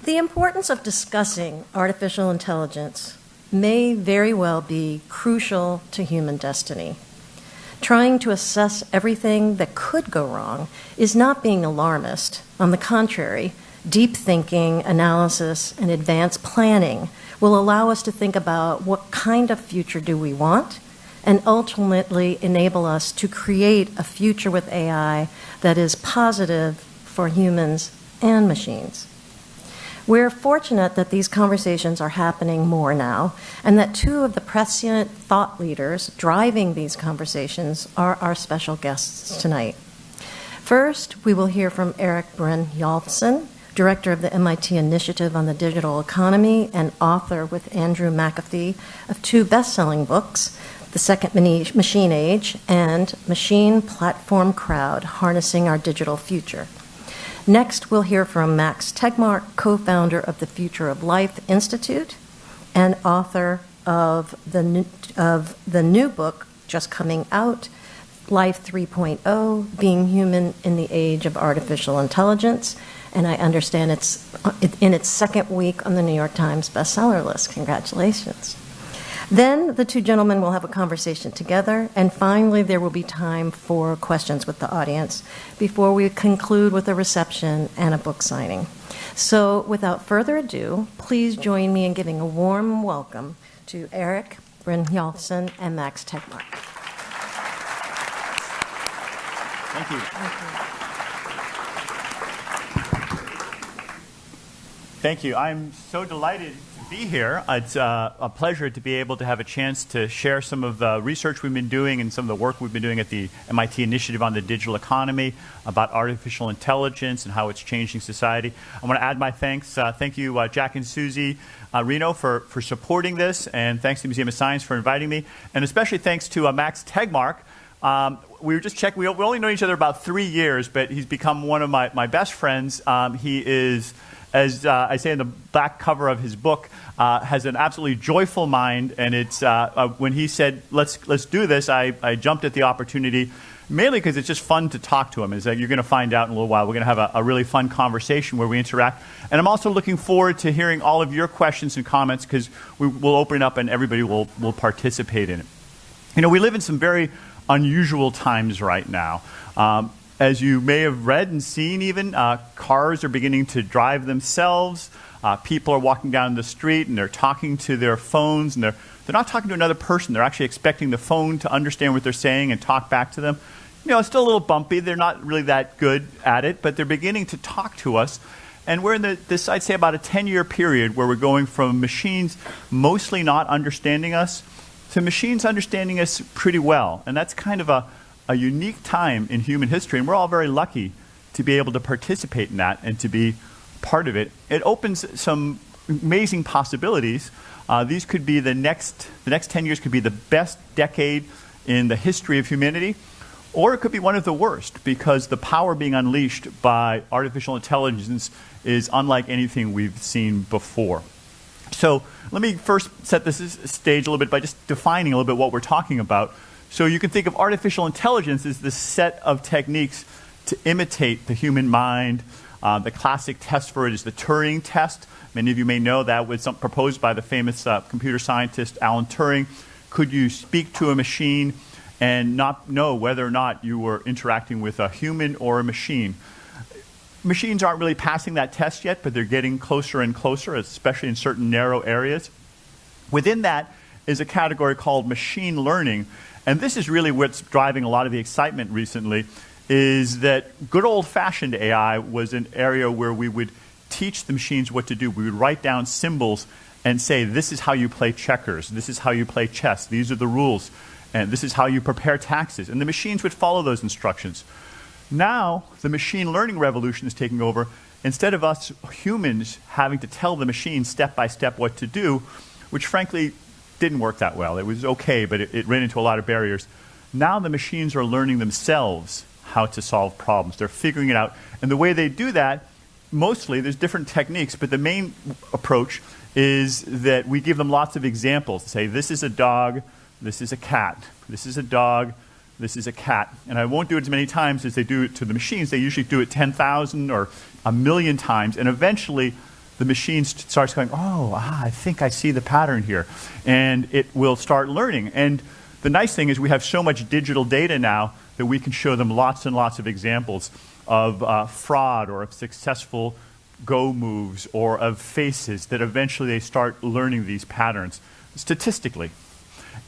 The importance of discussing artificial intelligence may very well be crucial to human destiny. Trying to assess everything that could go wrong is not being alarmist. On the contrary, deep thinking, analysis, and advanced planning will allow us to think about what kind of future do we want, and ultimately enable us to create a future with AI that is positive for humans and machines. We're fortunate that these conversations are happening more now, and that two of the prescient thought leaders driving these conversations are our special guests tonight. First, we will hear from Erik Brynjolfsson, director of the MIT Initiative on the Digital Economy and author with Andrew McAfee of two best-selling books, The Second Machine Age and Machine Platform Crowd, Harnessing Our Digital Future. Next, we'll hear from Max Tegmark, co-founder of the Future of Life Institute and author of the new book just coming out, Life 3.0, Being Human in the Age of Artificial Intelligence. And I understand it's in its second week on the New York Times bestseller list. Congratulations. Then the two gentlemen will have a conversation together, and finally there will be time for questions with the audience before we conclude with a reception and a book signing. So without further ado, please join me in giving a warm welcome to Erik Brynjolfsson and Max Tegmark. Thank you. Thank you. I'm so delighted to be here. It's a pleasure to be able to have a chance to share some of the research we've been doing and some of the work we've been doing at the MIT Initiative on the Digital Economy about artificial intelligence and how it's changing society. I want to add my thanks. Thank you, Jack and Susie Reno, for supporting this, and thanks to the Museum of Science for inviting me, and especially thanks to Max Tegmark. We were just checking. We only know each other about 3 years, but he's become one of my best friends. He is, as I say in the back cover of his book, has an absolutely joyful mind, and it's when he said, let's do this, I jumped at the opportunity, mainly because it's just fun to talk to him. As you're going to find out in a little while, we're going to have a really fun conversation where we interact. And I'm also looking forward to hearing all of your questions and comments, because we'll open it up and everybody will participate in it. You know, we live in some very unusual times right now. As you may have read and seen even, cars are beginning to drive themselves. People are walking down the street and they're talking to their phones, and they're not talking to another person. They're actually expecting the phone to understand what they're saying and talk back to them. You know, it's still a little bumpy. They're not really that good at it, but they're beginning to talk to us. And we're in this, I'd say, about a 10-year period where we're going from machines mostly not understanding us to machines understanding us pretty well. And that's kind of a unique time in human history, and we're all very lucky to be able to participate in that and to be part of it. It opens some amazing possibilities. These could be the next 10 years could be the best decade in the history of humanity, or it could be one of the worst, because the power being unleashed by artificial intelligence is unlike anything we've seen before. So let me first set this stage a little bit by just defining a little bit what we're talking about. So you can think of artificial intelligence as this set of techniques to imitate the human mind. The classic test for it is the Turing test. Many of you may know that was proposed by the famous computer scientist Alan Turing. Could you speak to a machine and not know whether or not you were interacting with a human or a machine? Machines aren't really passing that test yet, but they're getting closer and closer, especially in certain narrow areas. Within that is a category called machine learning. And this is really what's driving a lot of the excitement recently, is that good old-fashioned AI was an area where we would teach the machines what to do. We would write down symbols and say, this is how you play checkers, this is how you play chess, these are the rules, and this is how you prepare taxes. And the machines would follow those instructions. Now, the machine learning revolution is taking over. Instead of us humans having to tell the machine step by step what to do, which frankly didn't work that well. It was okay, but it ran into a lot of barriers. Now the machines are learning themselves how to solve problems. They're figuring it out. And the way they do that, mostly, there's different techniques, but the main approach is that we give them lots of examples. Say, this is a dog, this is a cat, this is a dog, this is a cat. And I won't do it as many times as they do it to the machines. They usually do it 10,000 or 1,000,000 times. And eventually, the machine starts going, I think I see the pattern here. And it will start learning. And the nice thing is we have so much digital data now that we can show them lots and lots of examples of fraud or of successful go moves or of faces that eventually they start learning these patterns statistically.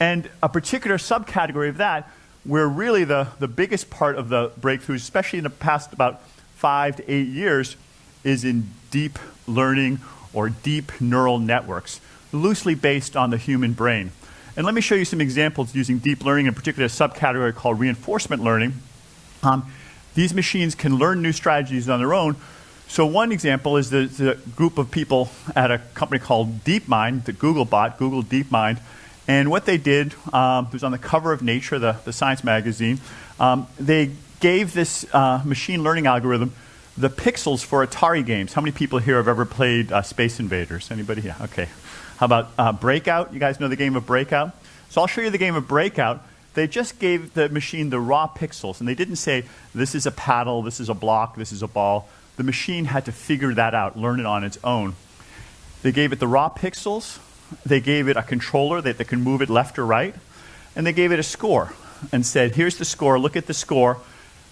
And a particular subcategory of that, where really the biggest part of the breakthroughs, especially in the past about 5 to 8 years, is in deep learning or deep neural networks, loosely based on the human brain. And let me show you some examples using deep learning, in particular a subcategory called reinforcement learning. These machines can learn new strategies on their own. So one example is the group of people at a company called DeepMind that Google bought, Google DeepMind. And what they did, it was on the cover of Nature, the science magazine, they gave this machine learning algorithm the pixels for Atari games. How many people here have ever played Space Invaders? Anybody? Yeah, okay. How about Breakout? You guys know the game of Breakout? So I'll show you the game of Breakout. They just gave the machine the raw pixels, and they didn't say, this is a paddle, this is a block, this is a ball. The machine had to figure that out, learn it on its own. They gave it the raw pixels, they gave it a controller that can move it left or right, and they gave it a score and said, here's the score, look at the score.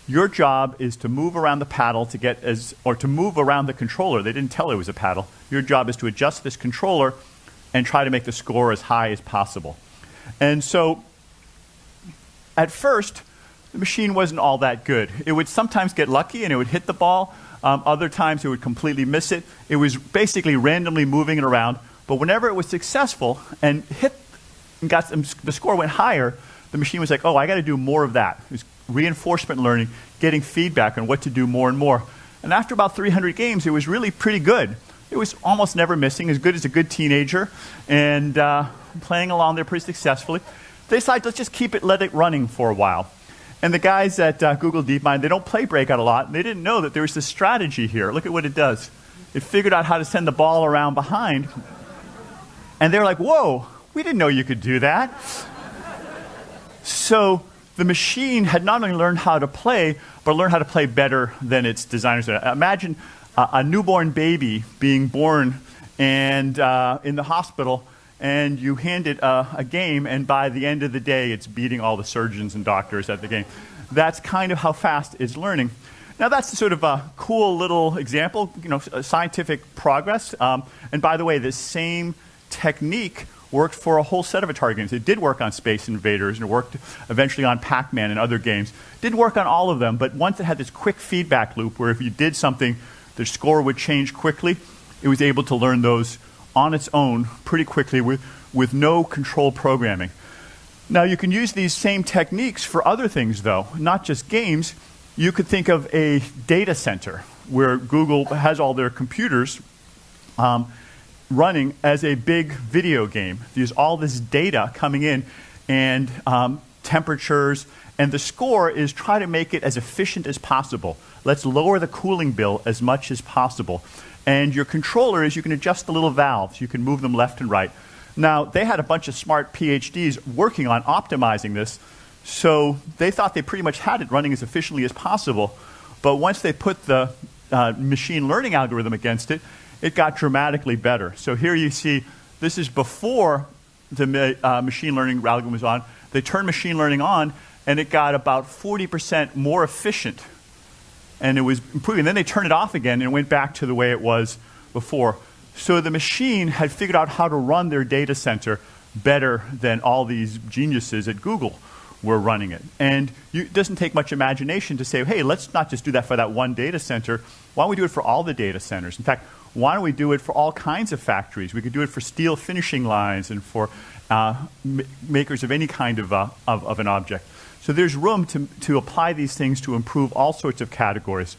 Your job is to move around the paddle to get or to move around the controller. They didn't tell it was a paddle. Your job is to adjust this controller and try to make the score as high as possible. And so, at first, the machine wasn't all that good. It would sometimes get lucky and it would hit the ball. Other times it would completely miss it. It was basically randomly moving it around. But whenever it was successful and hit and got the score went higher, the machine was like, I got to do more of that. It was reinforcement learning, getting feedback on what to do more and more. And after about 300 games, it was really pretty good. It was almost never missing, as good as a good teenager, and playing along there pretty successfully. They decided, let's just let it running for a while. And the guys at Google DeepMind, they don't play Breakout a lot, and they didn't know that there was this strategy here. Look at what it does. It figured out how to send the ball around behind, and they're like, whoa, we didn't know you could do that. So the machine had not only learned how to play, but learned how to play better than its designers did. Imagine a newborn baby being born and in the hospital, and you hand it a game, and by the end of the day, it's beating all the surgeons and doctors at the game. That's kind of how fast it's learning. Now, that's sort of a cool little example, scientific progress. And by the way, this same technique worked for a whole set of Atari games. It did work on Space Invaders, and it worked eventually on Pac-Man and other games. It didn't work on all of them, but once it had this quick feedback loop where if you did something, the score would change quickly, it was able to learn those on its own pretty quickly with no control programming. Now, you can use these same techniques for other things, though, not just games. You could think of a data center where Google has all their computers running as a big video game. There's all this data coming in and temperatures, and the score is try to make it as efficient as possible. Let's lower the cooling bill as much as possible. And your controller is you can adjust the little valves. You can move them left and right. Now, they had a bunch of smart PhDs working on optimizing this, so they thought they pretty much had it running as efficiently as possible. But once they put the machine learning algorithm against it, it got dramatically better. So here you see, this is before the machine learning algorithm was on. They turned machine learning on, and it got about 40% more efficient. And it was improving. Then they turned it off again, and it went back to the way it was before. So the machine had figured out how to run their data center better than all these geniuses at Google were running it. And it doesn't take much imagination to say, hey, let's not just do that for that one data center. Why don't we do it for all the data centers? In fact, why don't we do it for all kinds of factories? We could do it for steel finishing lines and for makers of any kind of an object. So there's room to apply these things to improve all sorts of categories.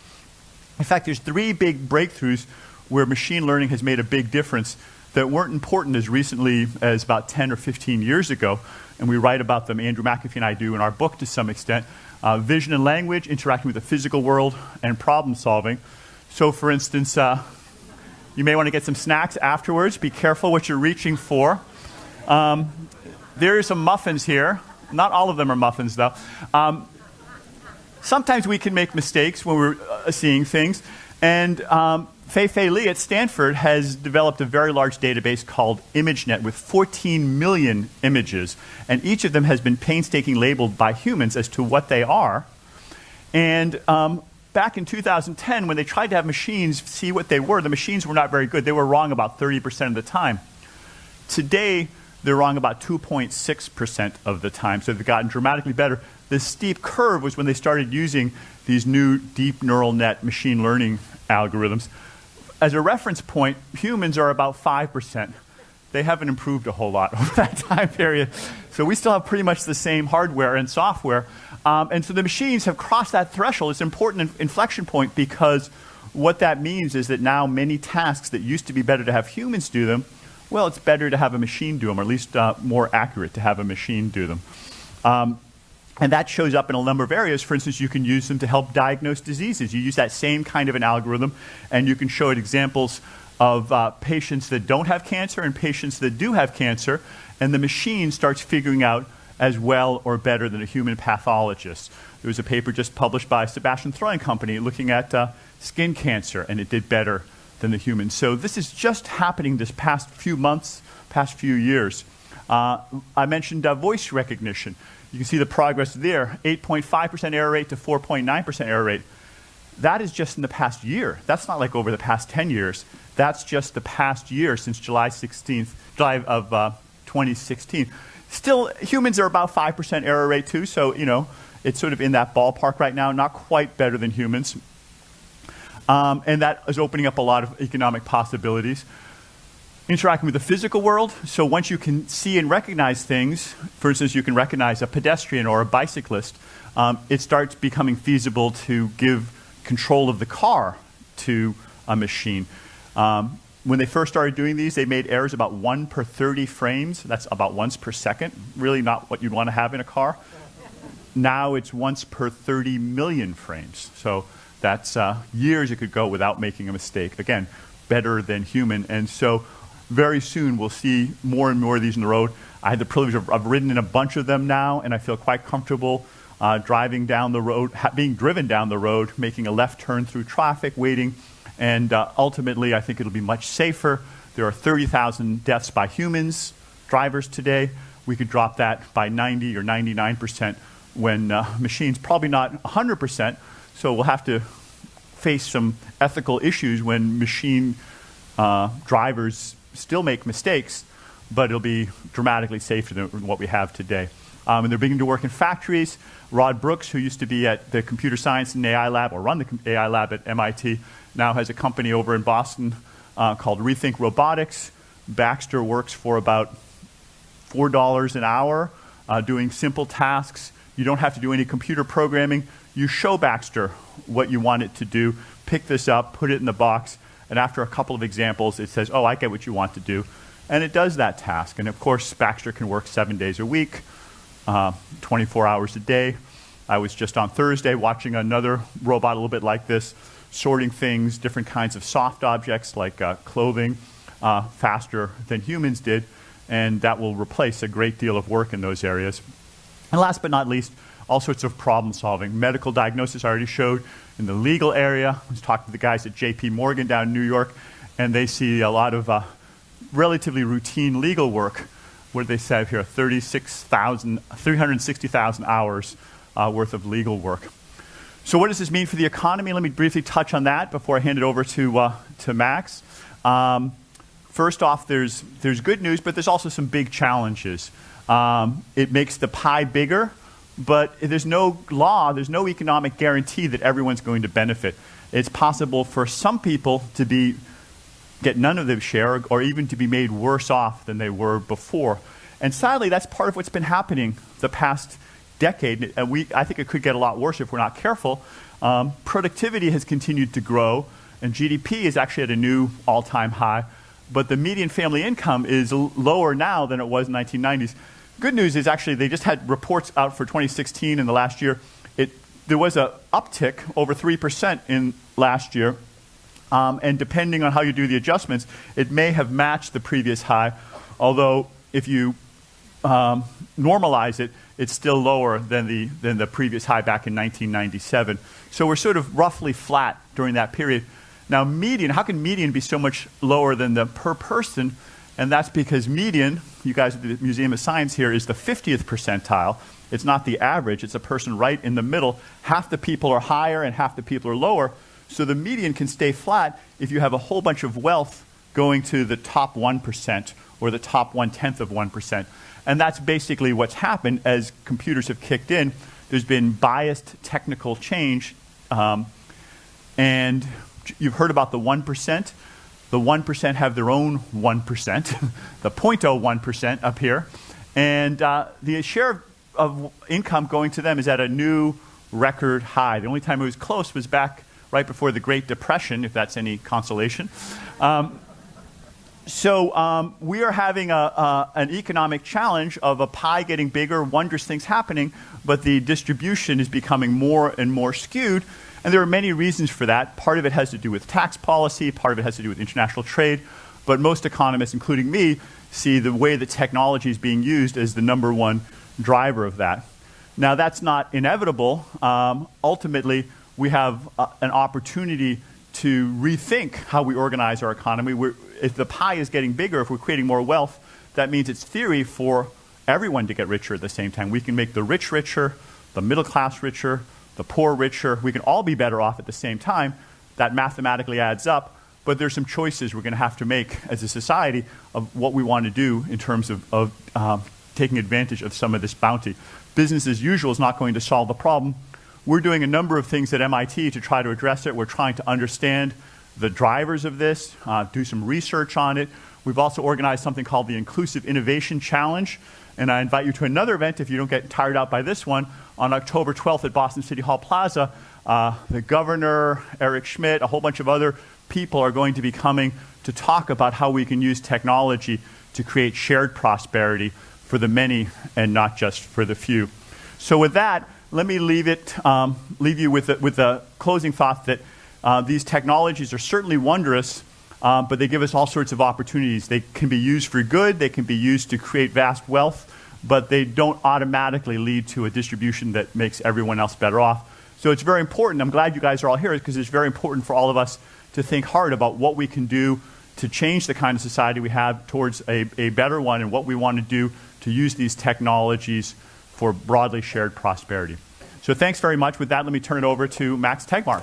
In fact, there's 3 big breakthroughs where machine learning has made a big difference that weren't important as recently as about 10 or 15 years ago. And we write about them, Andrew McAfee and I do in our book to some extent. Vision and language, interacting with the physical world, and problem solving. So for instance, you may want to get some snacks afterwards. Be careful what you're reaching for. There are some muffins here. Not all of them are muffins, though. Sometimes we can make mistakes when we're seeing things. And Fei Li at Stanford has developed a very large database called ImageNet with 14 million images, and each of them has been painstakingly labeled by humans as to what they are. And back in 2010, when they tried to have machines see what they were, the machines were not very good. They were wrong about 30% of the time. Today, they're wrong about 2.6% of the time, so they've gotten dramatically better. The steep curve was when they started using these new deep neural net machine learning algorithms. As a reference point, humans are about 5%. They haven't improved a whole lot over that time period. So we still have pretty much the same hardware and software. And so the machines have crossed that threshold. It's an important inflection point because what that means is that now many tasks that used to be better to have humans do them, well, it's better to have a machine do them, or at least more accurate to have a machine do them. And that shows up in a number of areas. For instance, you can use them to help diagnose diseases. You use that same kind of an algorithm, and you can show it examples of patients that don't have cancer and patients that do have cancer, and the machine starts figuring out as well or better than a human pathologist. There was a paper just published by Sebastian Threu and Company looking at skin cancer, and it did better than the human. So this is just happening this past few months, past few years. I mentioned voice recognition. You can see the progress there, 8.5% error rate to 4.9% error rate. That is just in the past year. That's not like over the past 10 years. That's just the past year since July of 2016. Still, humans are about 5% error rate too, so it's sort of in that ballpark right now, not quite better than humans. And that is opening up a lot of economic possibilities. Interacting with the physical world, so once you can see and recognize things, for instance, you can recognize a pedestrian or a bicyclist, it starts becoming feasible to give control of the car to a machine. When they first started doing these, they made errors about 1 per 30 frames. That's about once per second, really not what you'd want to have in a car. Now it's once per 30 million frames. So that's years it could go without making a mistake. Again, better than human. And so very soon we'll see more and more of these in the road. I had the privilege of ridden in a bunch of them now, and I feel quite comfortable driving down the road, being driven down the road, making a left turn through traffic, waiting, and ultimately I think it'll be much safer. There are 30,000 deaths by humans, drivers today. We could drop that by 90 or 99% when machines, probably not 100%, so we'll have to face some ethical issues when machine drivers still make mistakes, but it'll be dramatically safer than what we have today. And they're beginning to work in factories. Rod Brooks, who used to be at the Computer Science and AI Lab, or run the AI Lab at MIT, now has a company over in Boston called Rethink Robotics. Baxter works for about $4 an hour doing simple tasks. You don't have to do any computer programming. You show Baxter what you want it to do, pick this up, put it in the box, and after a couple of examples, it says, oh, I get what you want to do. And it does that task. And of course, Baxter can work 7 days a week, 24 hours a day. I was just on Thursday watching another robot a little bit like this, sorting things, different kinds of soft objects like clothing, faster than humans did. And that will replace a great deal of work in those areas. And last but not least, all sorts of problem solving. Medical diagnosis I already showed. In the legal area, I was talking to the guys at JP Morgan down in New York, and they see a lot of relatively routine legal work. What do they say here? 360,000 hours worth of legal work. So what does this mean for the economy? Let me briefly touch on that before I hand it over to Max. First off, there's good news, but there's also some big challenges. It makes the pie bigger, but there's no law, there's no economic guarantee that everyone's going to benefit. It's possible for some people to get none of the share or even to be made worse off than they were before. And sadly, that's part of what's been happening the past decade. And I think it could get a lot worse if we're not careful. Productivity has continued to grow, and GDP is actually at a new all-time high. But the median family income is lower now than it was in the 1990s. Good news is actually they just had reports out for 2016 in the last year. There was an uptick over 3% in last year. And depending on how you do the adjustments, it may have matched the previous high. Although if you normalize it, it's still lower than the previous high back in 1997. So we're sort of roughly flat during that period. Now, median, how can median be so much lower than the per person? And that's because median, you guys at the Museum of Science here, is the 50th percentile. It's not the average. It's a person right in the middle. Half the people are higher and half the people are lower. So the median can stay flat if you have a whole bunch of wealth going to the top 1% or the top 1/10 of 1%. And that's basically what's happened as computers have kicked in. There's been biased technical change. And you've heard about the 1%. The 1% have their own 1%, the 0.01% up here. And the share of income going to them is at a new record high. The only time it was close was back right before the Great Depression, if that's any consolation. So we are having an economic challenge of a pie getting bigger, wondrous things happening, but the distribution is becoming more and more skewed. And there are many reasons for that. Part of it has to do with tax policy, part of it has to do with international trade, but most economists, including me, see the way that technology is being used as the number one driver of that. Now, that's not inevitable. Ultimately, we have an opportunity to rethink how we organize our economy. If the pie is getting bigger, if we're creating more wealth, that means it's theory for everyone to get richer at the same time. We can make the rich richer, the middle class richer, the poor richer. We can all be better off at the same time. That mathematically adds up, but there's some choices we're going to have to make as a society of what we want to do in terms of taking advantage of some of this bounty. Business as usual is not going to solve the problem. We're doing a number of things at MIT to try to address it. We're trying to understand the drivers of this, do some research on it. We've also organized something called the Inclusive Innovation Challenge, and I invite you to another event if you don't get tired out by this one. On October 12th at Boston City Hall Plaza, the governor, Eric Schmidt, a whole bunch of other people are going to be coming to talk about how we can use technology to create shared prosperity for the many and not just for the few. So with that, let me leave you with the closing thought that these technologies are certainly wondrous, but they give us all sorts of opportunities. They can be used for good, they can be used to create vast wealth, but they don't automatically lead to a distribution that makes everyone else better off. So it's very important. I'm glad you guys are all here because it's very important for all of us to think hard about what we can do to change the kind of society we have towards a better one and what we want to do to use these technologies for broadly shared prosperity. So thanks very much. With that, let me turn it over to Max Tegmark.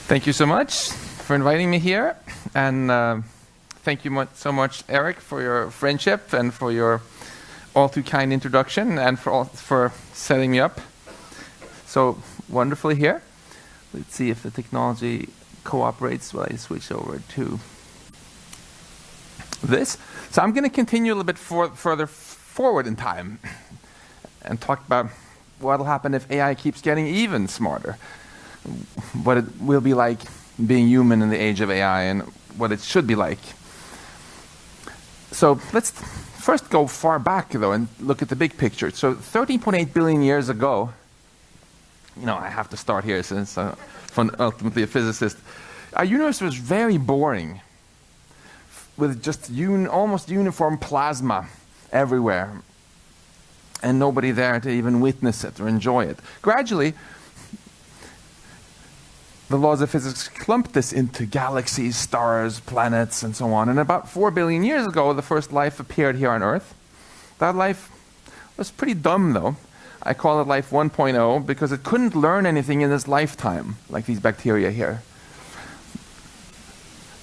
Thank you so much for inviting me here, and thank you so much, Eric, for your friendship and for your all too kind introduction and for setting me up so wonderfully here. Let's see if the technology cooperates while I switch over to this. So I'm going to continue a little bit further forward in time and talk about what will happen if AI keeps getting even smarter, what it will be like being human in the age of AI and what it should be like. So let's first go far back, though, and look at the big picture. So 13.8 billion years ago, I have to start here since I'm ultimately a physicist. Our universe was very boring, with just almost uniform plasma everywhere, and nobody there to even witness it or enjoy it. Gradually, the laws of physics clumped this into galaxies, stars, planets, and so on. And about 4 billion years ago, the first life appeared here on Earth. That life was pretty dumb, though. I call it life 1.0 because it couldn't learn anything in its lifetime, like these bacteria here.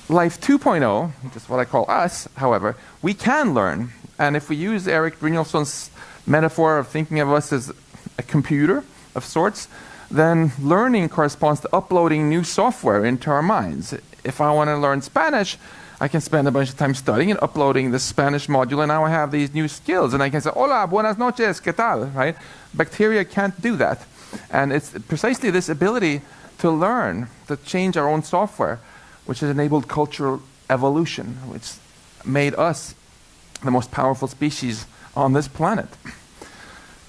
Life 2.0, which is what I call us, however, we can learn. And if we use Eric Brynjolfsson's metaphor of thinking of us as a computer of sorts, then learning corresponds to uploading new software into our minds. If I want to learn Spanish, I can spend a bunch of time studying and uploading the Spanish module, and now I have these new skills, and I can say, hola, buenas noches, ¿qué tal? Right? Bacteria can't do that. And it's precisely this ability to learn, to change our own software, which has enabled cultural evolution, which made us the most powerful species on this planet.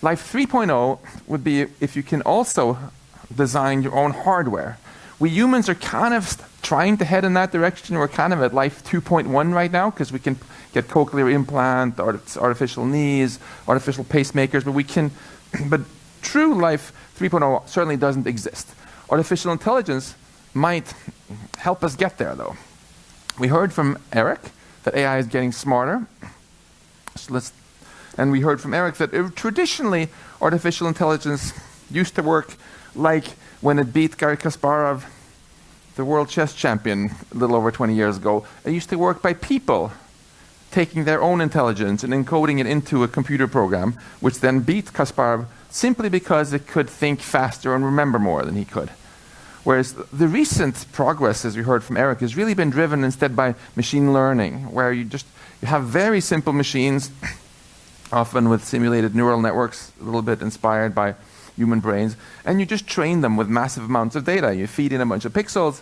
Life 3.0 would be if you can also design your own hardware. We humans are kind of trying to head in that direction. We're kind of at life 2.1 right now because we can get cochlear implant, artificial knees, artificial pacemakers, but we can But true life 3.0 certainly doesn't exist. Artificial intelligence might help us get there, though. We heard from Eric that AI is getting smarter. And we heard from Eric that traditionally artificial intelligence used to work like when it beat Garry Kasparov, the world chess champion, a little over 20 years ago. It used to work by people taking their own intelligence and encoding it into a computer program, which then beat Kasparov simply because it could think faster and remember more than he could. Whereas the recent progress, as we heard from Eric, has really been driven instead by machine learning, where you have very simple machines, often with simulated neural networks, a little bit inspired by human brains, and you just train them with massive amounts of data. You feed in a bunch of pixels,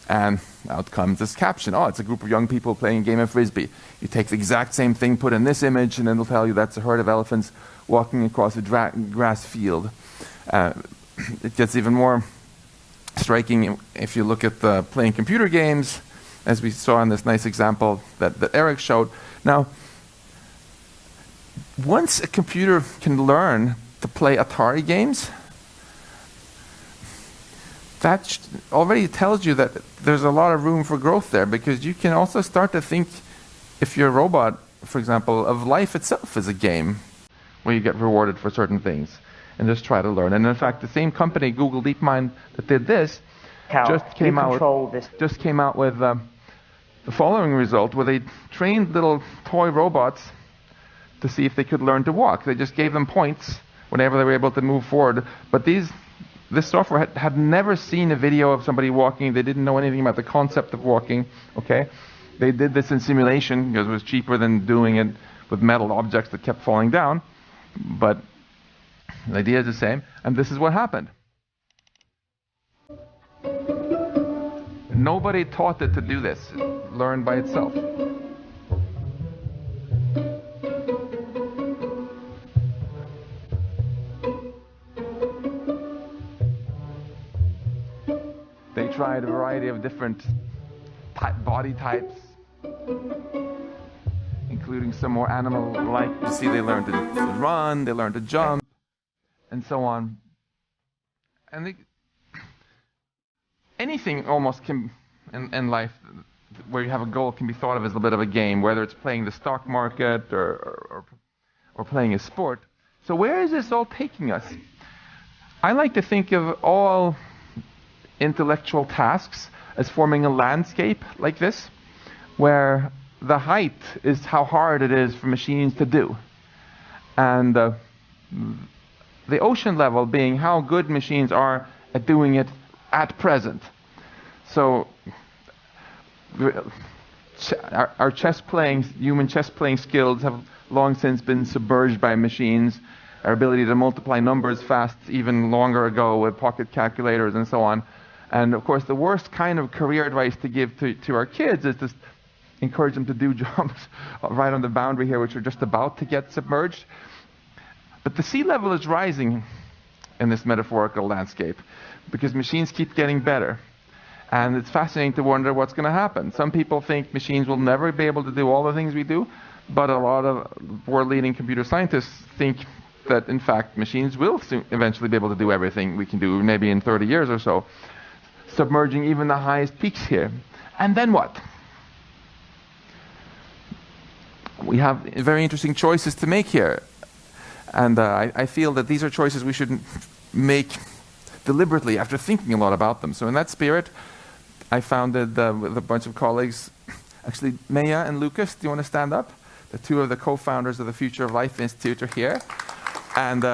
and out comes this caption. Oh, it's a group of young people playing a game of Frisbee. You take the exact same thing, put in this image, and it'll tell you that's a herd of elephants walking across a grass field. It gets even more striking if you look at playing computer games, as we saw in this nice example that Eric showed. Now, once a computer can learn to play Atari games, that already tells you that there's a lot of room for growth there, because you can also start to think, if you're a robot, for example, of life itself as a game where you get rewarded for certain things and just try to learn. And in fact, the same company, Google DeepMind, that did this, just came out with the following result, where they trained little toy robots to see if they could learn to walk. They just gave them points whenever they were able to move forward. But this software had never seen a video of somebody walking. They didn't know anything about the concept of walking. Okay, they did this in simulation because it was cheaper than doing it with metal objects that kept falling down. But the idea is the same, and this is what happened. Nobody taught it to do this. It learned by itself. They tried a variety of different body types, including some more animal-like. You see, they learned to run, they learned to jump, and so on. And anything almost can, in life, where you have a goal, can be thought of as a bit of a game, whether it's playing the stock market or playing a sport. So where is this all taking us? I like to think of all intellectual tasks as forming a landscape like this, where the height is how hard it is for machines to do, and the ocean level being how good machines are at doing it at present. So our human chess playing skills have long since been submerged by machines. Our ability to multiply numbers fast even longer ago with pocket calculators and so on. And of course, the worst kind of career advice to give to our kids is to encourage them to do jobs right on the boundary here, which are just about to get submerged. But the sea level is rising in this metaphorical landscape because machines keep getting better. And it's fascinating to wonder what's going to happen. Some people think machines will never be able to do all the things we do, but a lot of world-leading computer scientists think that, in fact, machines will eventually be able to do everything we can do, maybe in 30 years or so, submerging even the highest peaks here. And then what? We have very interesting choices to make here. And I feel that these are choices we should make deliberately after thinking a lot about them. So in that spirit, I founded with a bunch of colleagues, actually Maya and Lucas, do you want to stand up? The two of the co-founders of the Future of Life Institute are here. And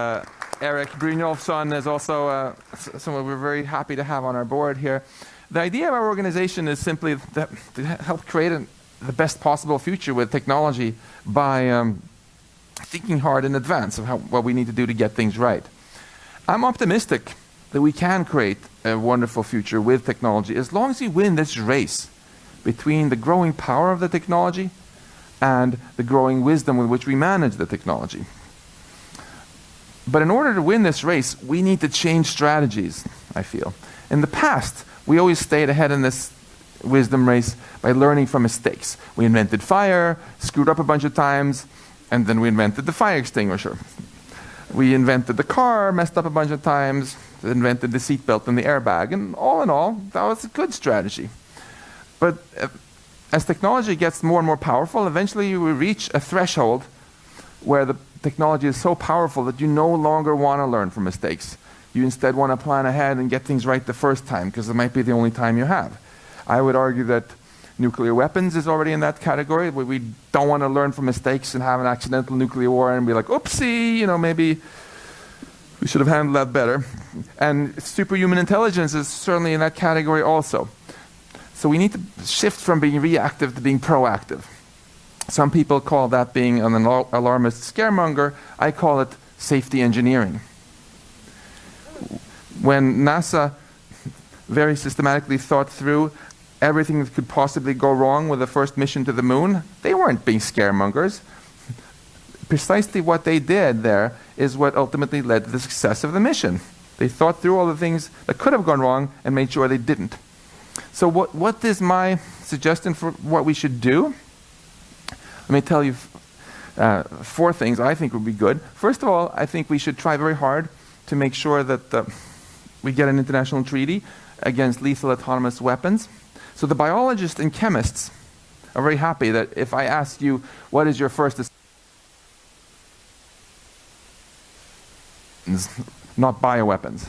Eric Brynjolfsson is also someone we're very happy to have on our board here. The idea of our organization is simply to help create the best possible future with technology by thinking hard in advance of what we need to do to get things right. I'm optimistic that we can create a wonderful future with technology as long as we win this race between the growing power of the technology and the growing wisdom with which we manage the technology. But in order to win this race, we need to change strategies, I feel. In the past, we always stayed ahead in this wisdom race by learning from mistakes. We invented fire, screwed up a bunch of times, and then we invented the fire extinguisher. We invented the car, messed up a bunch of times, invented the seatbelt and the airbag, and all in all, that was a good strategy. But as technology gets more and more powerful, eventually we reach a threshold where the technology is so powerful that you no longer want to learn from mistakes. You instead want to plan ahead and get things right the first time, because it might be the only time you have. I would argue that nuclear weapons is already in that category, where we don't want to learn from mistakes and have an accidental nuclear war and be like, oopsie, maybe we should have handled that better. And superhuman intelligence is certainly in that category also. So we need to shift from being reactive to being proactive. Some people call that being an alarmist scaremonger. I call it safety engineering. When NASA very systematically thought through everything that could possibly go wrong with the first mission to the moon, they weren't being scaremongers. Precisely what they did there is what ultimately led to the success of the mission. They thought through all the things that could have gone wrong and made sure they didn't. So what is my suggestion for what we should do? Let me tell you 4 things I think would be good. First of all, I think we should try very hard to make sure that we get an international treaty against lethal autonomous weapons. So the biologists and chemists are very happy that if I ask you, what is your first not bioweapons.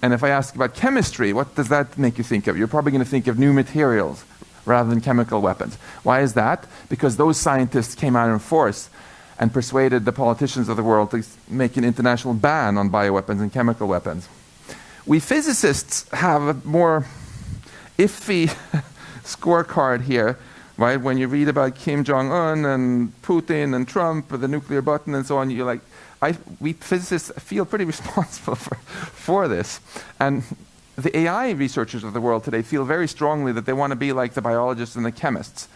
And if I ask about chemistry, what does that make you think of? You're probably going to think of new materials rather than chemical weapons. Why is that? Because those scientists came out in force and persuaded the politicians of the world to make an international ban on bioweapons and chemical weapons. We physicists have a more iffy scorecard here, right? When you read about Kim Jong-un and Putin and Trump and the nuclear button and so on, you're like, we physicists feel pretty responsible for this. And the AI researchers of the world today feel very strongly that they want to be like the biologists and the chemists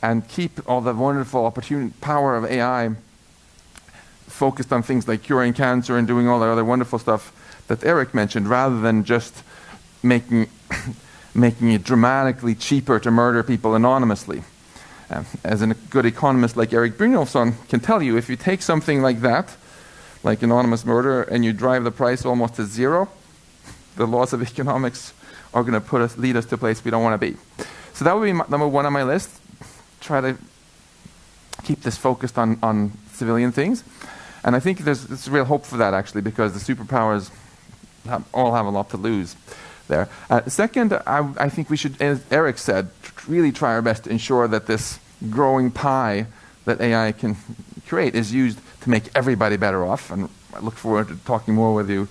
and keep all the wonderful power of AI focused on things like curing cancer and doing all the other wonderful stuff that Eric mentioned, rather than just making it dramatically cheaper to murder people anonymously. As a good economist like Eric Brynjolfsson can tell you, if you take something like that, like anonymous murder, and you drive the price almost to zero, the laws of economics are going to lead us to a place we don't want to be. So that would be number 1 on my list. Try to keep this focused on civilian things. And I think there's real hope for that, actually, because the superpowers all have a lot to lose there. Second, I think we should, as Eric said, really try our best to ensure that this growing pie that AI can create is used to make everybody better off. And I look forward to talking more with you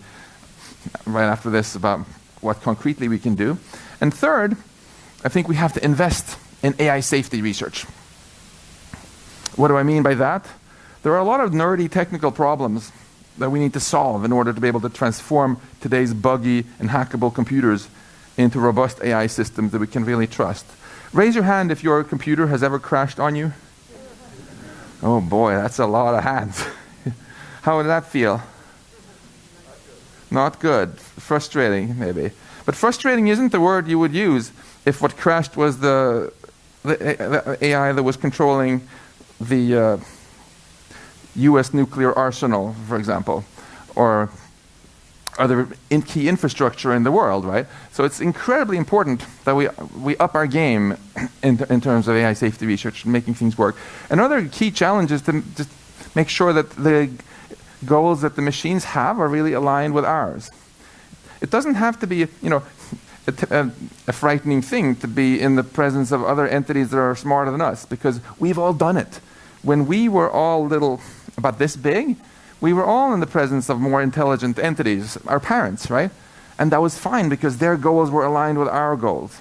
right after this about what concretely we can do. And third, I think we have to invest in AI safety research. What do I mean by that? There are a lot of nerdy technical problems that we need to solve in order to be able to transform today's buggy and hackable computers into robust AI systems that we can really trust. Raise your hand if your computer has ever crashed on you. Oh boy, that's a lot of hands. How would that feel? Not good. Frustrating, maybe. But frustrating isn't the word you would use if what crashed was the AI that was controlling the US nuclear arsenal, for example, or other key infrastructure in the world, right? So it's incredibly important that we up our game in terms of AI safety research, making things work. Another key challenge is to just make sure that the goals that the machines have are really aligned with ours. It doesn't have to be, a frightening thing to be in the presence of other entities that are smarter than us, because we've all done it. When we were all little, about this big, we were all in the presence of more intelligent entities, our parents, right? And that was fine because their goals were aligned with our goals.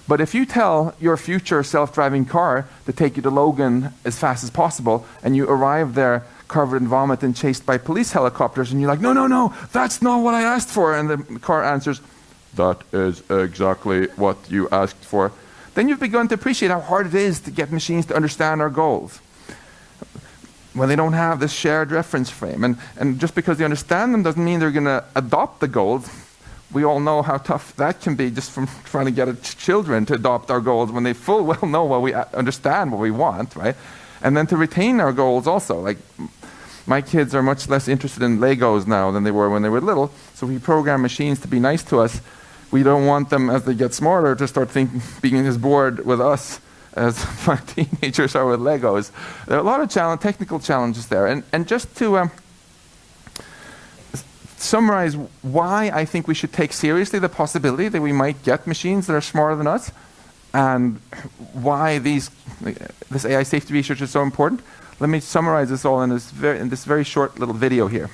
But if you tell your future self-driving car to take you to Logan as fast as possible, and you arrive there covered in vomit and chased by police helicopters, and you're like, no, that's not what I asked for, and the car answers, that is exactly what you asked for, then you've begun to appreciate how hard it is to get machines to understand our goals when they don't have this shared reference frame. And just because they understand them doesn't mean they're going to adopt the goals. We all know how tough that can be just from trying to get children to adopt our goals when they full well know what we understand what we want, right? And then to retain our goals also. Like My kids are much less interested in Legos now than they were when they were little, so we program machines to be nice to us. We don't want them, as they get smarter, to start being as bored with us as my teenagers are with Legos. There are a lot of technical challenges there. And just to summarize why I think we should take seriously the possibility that we might get machines that are smarter than us, and why this AI safety research is so important, let me summarize this all in this very short little video here.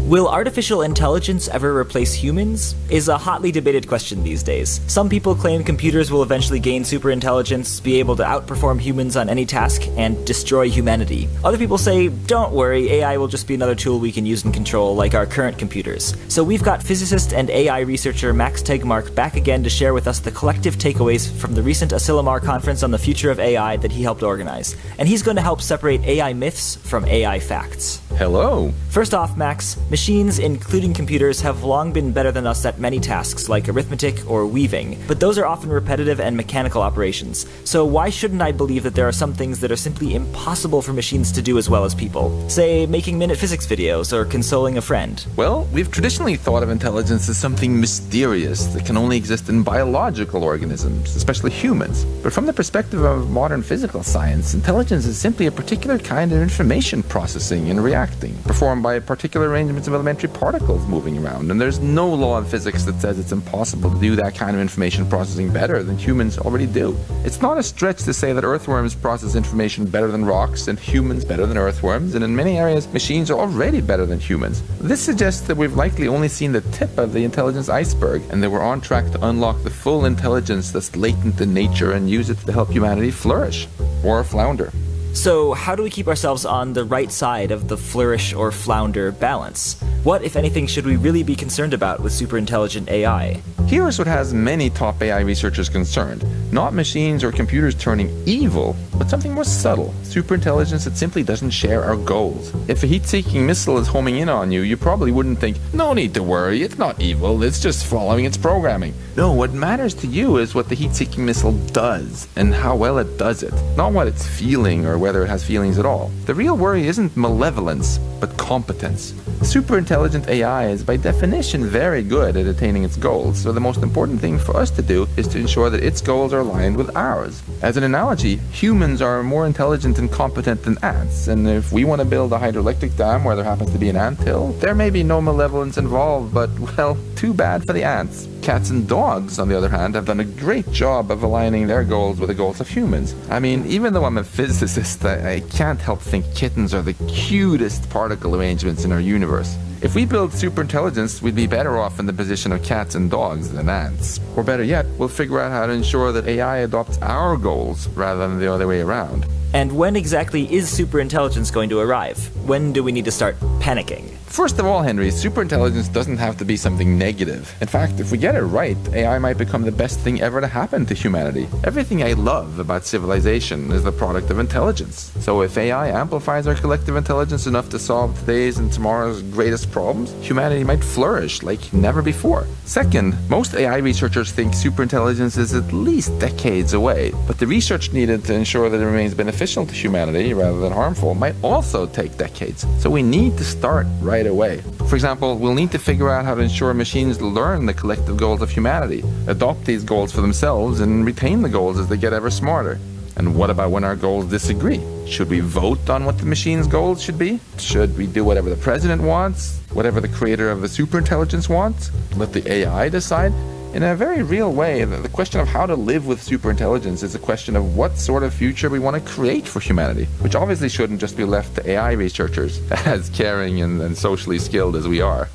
Will artificial intelligence ever replace humans? Is a hotly debated question these days. Some people claim computers will eventually gain superintelligence, be able to outperform humans on any task, and destroy humanity. Other people say, don't worry, AI will just be another tool we can use and control like our current computers. So we've got physicist and AI researcher Max Tegmark back again to share with us the collective takeaways from the recent Asilomar conference on the future of AI that he helped organize. And he's going to help separate AI myths from AI facts. Hello. First off, Max, machines, including computers, have long been better than us at many tasks like arithmetic or weaving, but those are often repetitive and mechanical operations. So why shouldn't I believe that there are some things that are simply impossible for machines to do as well as people? Say, making minute physics videos or consoling a friend. Well, we've traditionally thought of intelligence as something mysterious that can only exist in biological organisms, especially humans. But from the perspective of modern physical science, intelligence is simply a particular kind of information processing and reacting, performed by particular arrangements of elementary particles moving around, and there's no law of physics that says it's impossible to do that kind of information processing better than humans already do. It's not a stretch to say that earthworms process information better than rocks and humans better than earthworms, and in many areas machines are already better than humans. This suggests that we've likely only seen the tip of the intelligence iceberg, and that we're on track to unlock the full intelligence that's latent in nature and use it to help humanity flourish, or flounder. So how do we keep ourselves on the right side of the flourish or flounder balance? What, if anything, should we really be concerned about with superintelligent AI? Here's what has many top AI researchers concerned. Not machines or computers turning evil, but something more subtle. Superintelligence that simply doesn't share our goals. If a heat-seeking missile is homing in on you, you probably wouldn't think, no need to worry, it's not evil, it's just following its programming. No, what matters to you is what the heat-seeking missile does, and how well it does it. Not what it's feeling or whether it has feelings at all. The real worry isn't malevolence, but competence. Superintelligent AI is by definition very good at attaining its goals, so the most important thing for us to do is to ensure that its goals are aligned with ours. As an analogy, humans are more intelligent and competent than ants, and if we want to build a hydroelectric dam where there happens to be an anthill, there may be no malevolence involved, but, well, too bad for the ants. Cats and dogs, on the other hand, have done a great job of aligning their goals with the goals of humans. I mean, even though I'm a physicist, I can't help think kittens are the cutest particle arrangements in our universe. If we build superintelligence, we'd be better off in the position of cats and dogs than ants. Or better yet, we'll figure out how to ensure that AI adopts our goals rather than the other way around. And when exactly is superintelligence going to arrive? When do we need to start panicking? First of all, Henry, superintelligence doesn't have to be something negative. In fact, if we get it right, AI might become the best thing ever to happen to humanity. Everything I love about civilization is the product of intelligence. So if AI amplifies our collective intelligence enough to solve today's and tomorrow's greatest problems, humanity might flourish like never before. Second, most AI researchers think superintelligence is at least decades away, but the research needed to ensure that it remains beneficial to humanity rather than harmful might also take decades. So we need to start right away. For example, we'll need to figure out how to ensure machines learn the collective goals of humanity, adopt these goals for themselves, and retain the goals as they get ever smarter. And what about when our goals disagree? Should we vote on what the machine's goals should be? Should we do whatever the president wants? Whatever the creator of the superintelligence wants? Let the AI decide? In a very real way, the question of how to live with superintelligence is a question of what sort of future we want to create for humanity, which obviously shouldn't just be left to AI researchers, as caring and socially skilled as we are.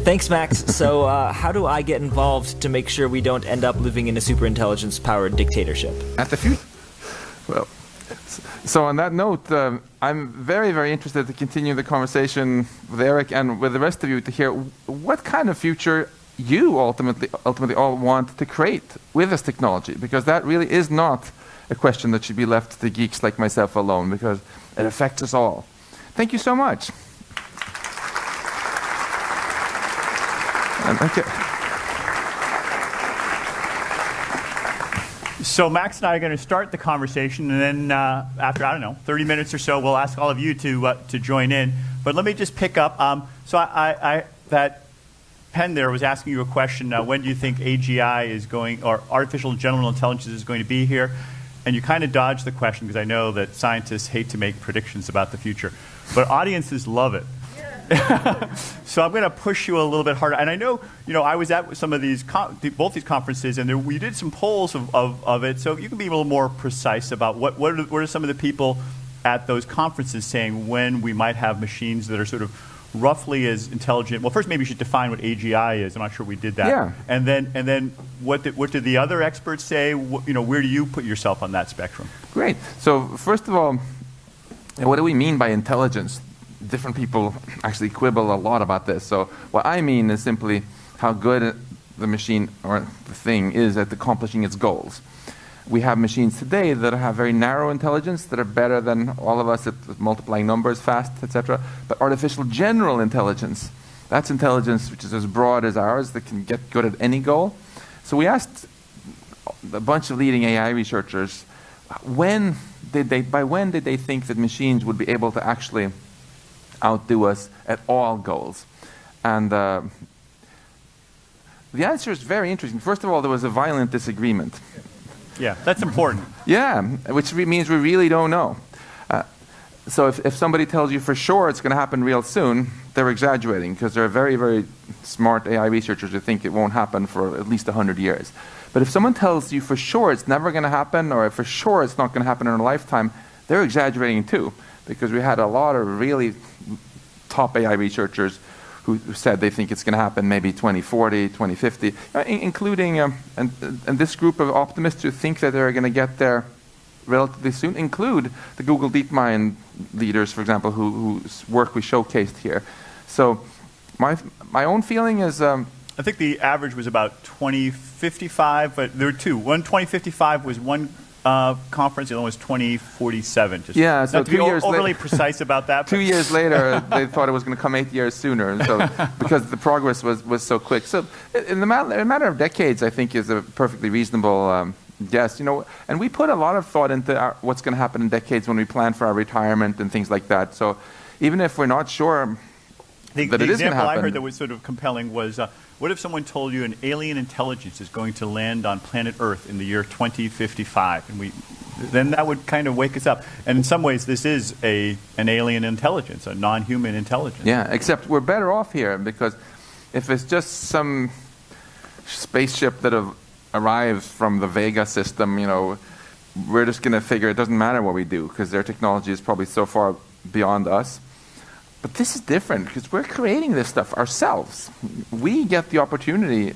Thanks, Max. So how do I get involved to make sure we don't end up living in a superintelligence-powered dictatorship? At the future? Well, so on that note, I'm very, very interested to continue the conversation with Eric and with the rest of you to hear what kind of future you ultimately all want to create with this technology, because that really is not a question that should be left to geeks like myself alone, because it affects us all. Thank you so much. So Max and I are going to start the conversation, and then after, I don't know, 30 minutes or so, we'll ask all of you to join in. But let me just pick up. So that pen there was asking you a question. When do you think AGI is going, or artificial general intelligence is going to be here? And you kind of dodged the question because I know that scientists hate to make predictions about the future, but audiences love it. So I'm going to push you a little bit harder. And I know, I was at some of these, both these conferences, and we did some polls of it. So you can be a little more precise about what are some of the people at those conferences saying when we might have machines that are sort of roughly as intelligent. Well, first maybe you should define what AGI is. I'm not sure we did that. Yeah. And then what did the other experts say? Where do you put yourself on that spectrum? Great. So first of all, what do we mean by intelligence? Different people actually quibble a lot about this. So what I mean is simply how good the machine or the thing is at accomplishing its goals. We have machines today that have very narrow intelligence, that are better than all of us at multiplying numbers fast, etc. But artificial general intelligence, that's intelligence which is as broad as ours, that can get good at any goal. So we asked a bunch of leading AI researchers, by when did they think that machines would be able to actually outdo us at all goals? And the answer is very interesting. First of all, there was a violent disagreement. Yeah, that's important. Yeah, which means we really don't know. So if somebody tells you for sure it's going to happen real soon, they're exaggerating, because there are very, very smart AI researchers who think it won't happen for at least 100 years. But if someone tells you for sure it's never going to happen, or for sure it's not going to happen in a lifetime, they're exaggerating too, because we had a lot of really top AI researchers who said they think it's going to happen maybe 2040, 2050, including, and this group of optimists who think that they're going to get there relatively soon include the Google DeepMind leaders, for example, whose work we showcased here. So my own feeling is... I think the average was about 2055, but there were two. 2055 was one conference, the other one was 2047. Just yeah, so not to be overly precise about that. 2 years later, they thought it was going to come 8 years sooner, so because the progress was so quick. So in a matter of decades, I think is a perfectly reasonable guess. And we put a lot of thought into what's going to happen in decades when we plan for our retirement and things like that. So even if we're not sure that it is going to happen. The example I heard that was sort of compelling was, what if someone told you an alien intelligence is going to land on planet Earth in the year 2055? And then that would kind of wake us up. And in some ways, this is an alien intelligence, a non-human intelligence. Yeah, except we're better off here, because if it's just some spaceship that arrives from the Vega system, we're just going to figure it doesn't matter what we do, because their technology is probably so far beyond us. But this is different, because we're creating this stuff ourselves. We get the opportunity,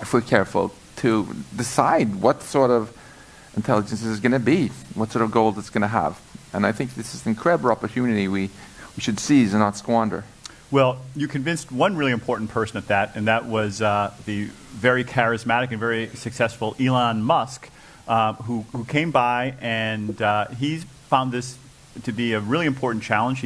if we're careful, to decide what sort of intelligence is going to be, what sort of goals it's going to have. And I think this is an incredible opportunity we should seize and not squander. Well, you convinced one really important person at that, and that was the very charismatic and very successful Elon Musk, who came by, and he found this to be a really important challenge.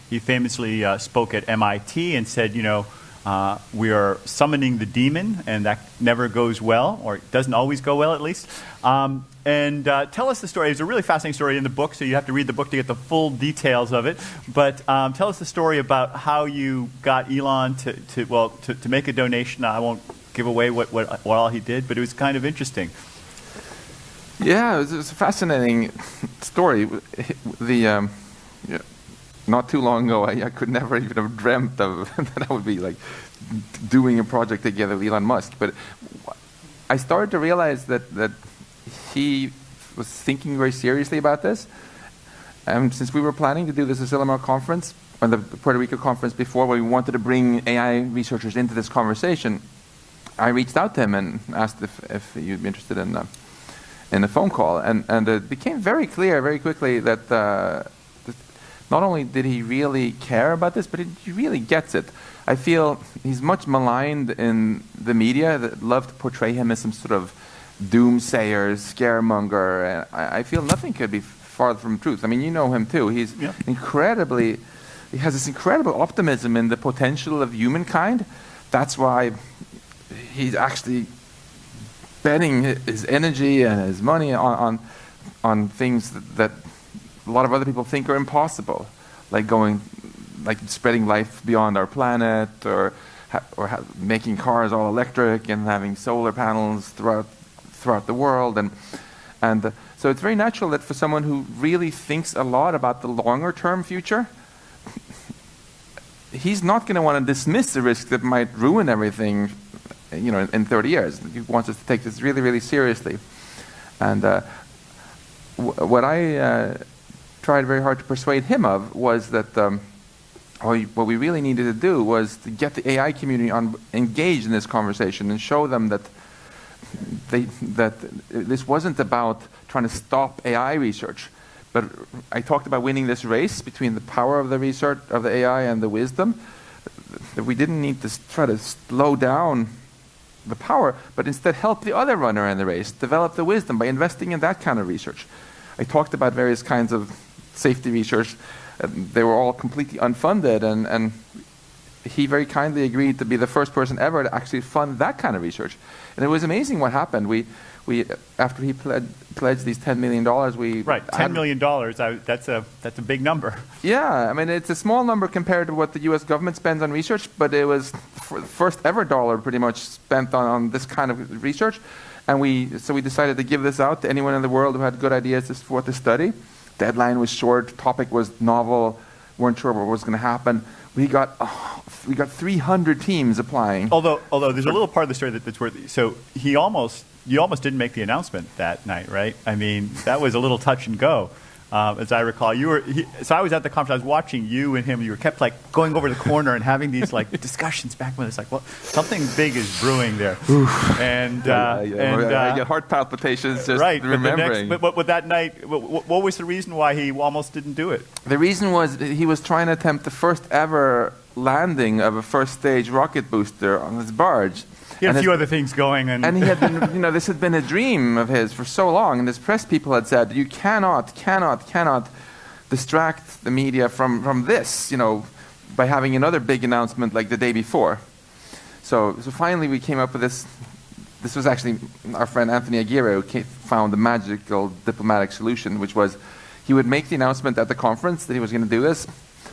He famously spoke at MIT and said, we are summoning the demon, and that never goes well, or it doesn't always go well, at least. And tell us the story. It's a really fascinating story in the book, so you have to read the book to get the full details of it. But tell us the story about how you got Elon to make a donation. I won't give away what all he did, but it was kind of interesting. Yeah, it was a fascinating story. Not too long ago, I could never even have dreamt of that I would be like doing a project together with Elon Musk. But I started to realize that he was thinking very seriously about this. And since we were planning to do this Tegmark conference, or the Puerto Rico conference before, where we wanted to bring AI researchers into this conversation, I reached out to him and asked if you'd be interested in a phone call. And it became very clear very quickly that not only did he really care about this, but he really gets it. I feel he's much maligned in the media that love to portray him as some sort of doomsayer, scaremonger. And I feel nothing could be farther from truth. I mean, you know him too. He's he has this incredible optimism in the potential of humankind. That's why he's actually spending his energy and his money on things that a lot of other people think are impossible, like spreading life beyond our planet, or making cars all electric and having solar panels throughout the world, and so it's very natural that for someone who really thinks a lot about the longer term future, he's not going to want to dismiss the risk that might ruin everything, in 30 years. He wants us to take this really, really seriously. And what I tried very hard to persuade him of was that what we really needed to do was to get the AI community engaged in this conversation and show them that this wasn't about trying to stop AI research, but I talked about winning this race between the power of the research of the AI and the wisdom. That we didn't need to try to slow down the power, but instead help the other runner in the race develop the wisdom by investing in that kind of research. I talked about various kinds of safety research. They were all completely unfunded, and he very kindly agreed to be the first person ever to actually fund that kind of research. And it was amazing what happened. We after he pledged these $10 million, right, $10 million. That's a big number. Yeah, I mean it's a small number compared to what the U.S. government spends on research, but it was the first ever dollar pretty much spent on this kind of research. And we decided to give this out to anyone in the world who had good ideas for what to study. Deadline was short, topic was novel, weren't sure what was going to happen. We got 300 teams applying. Although there's a little part of the story that's worth. So you almost didn't make the announcement that night, right? I mean, that was a little touch and go, as I recall. So I was at the conference. I was watching you and him. You were kept going over the corner and having these discussions back when it's well, something big is brewing there. And I get heart palpitations just remembering. But that night, what was the reason why he almost didn't do it? The reason was he was trying to attempt the first ever landing of a first stage rocket booster on his barge. He had a few other things going, and he had been, this had been a dream of his for so long. And his press people had said, "You cannot distract the media from this, by having another big announcement like the day before." So finally, we came up with this. This was actually our friend Anthony Aguirre who found the magical diplomatic solution, which was he would make the announcement at the conference that he was going to do this.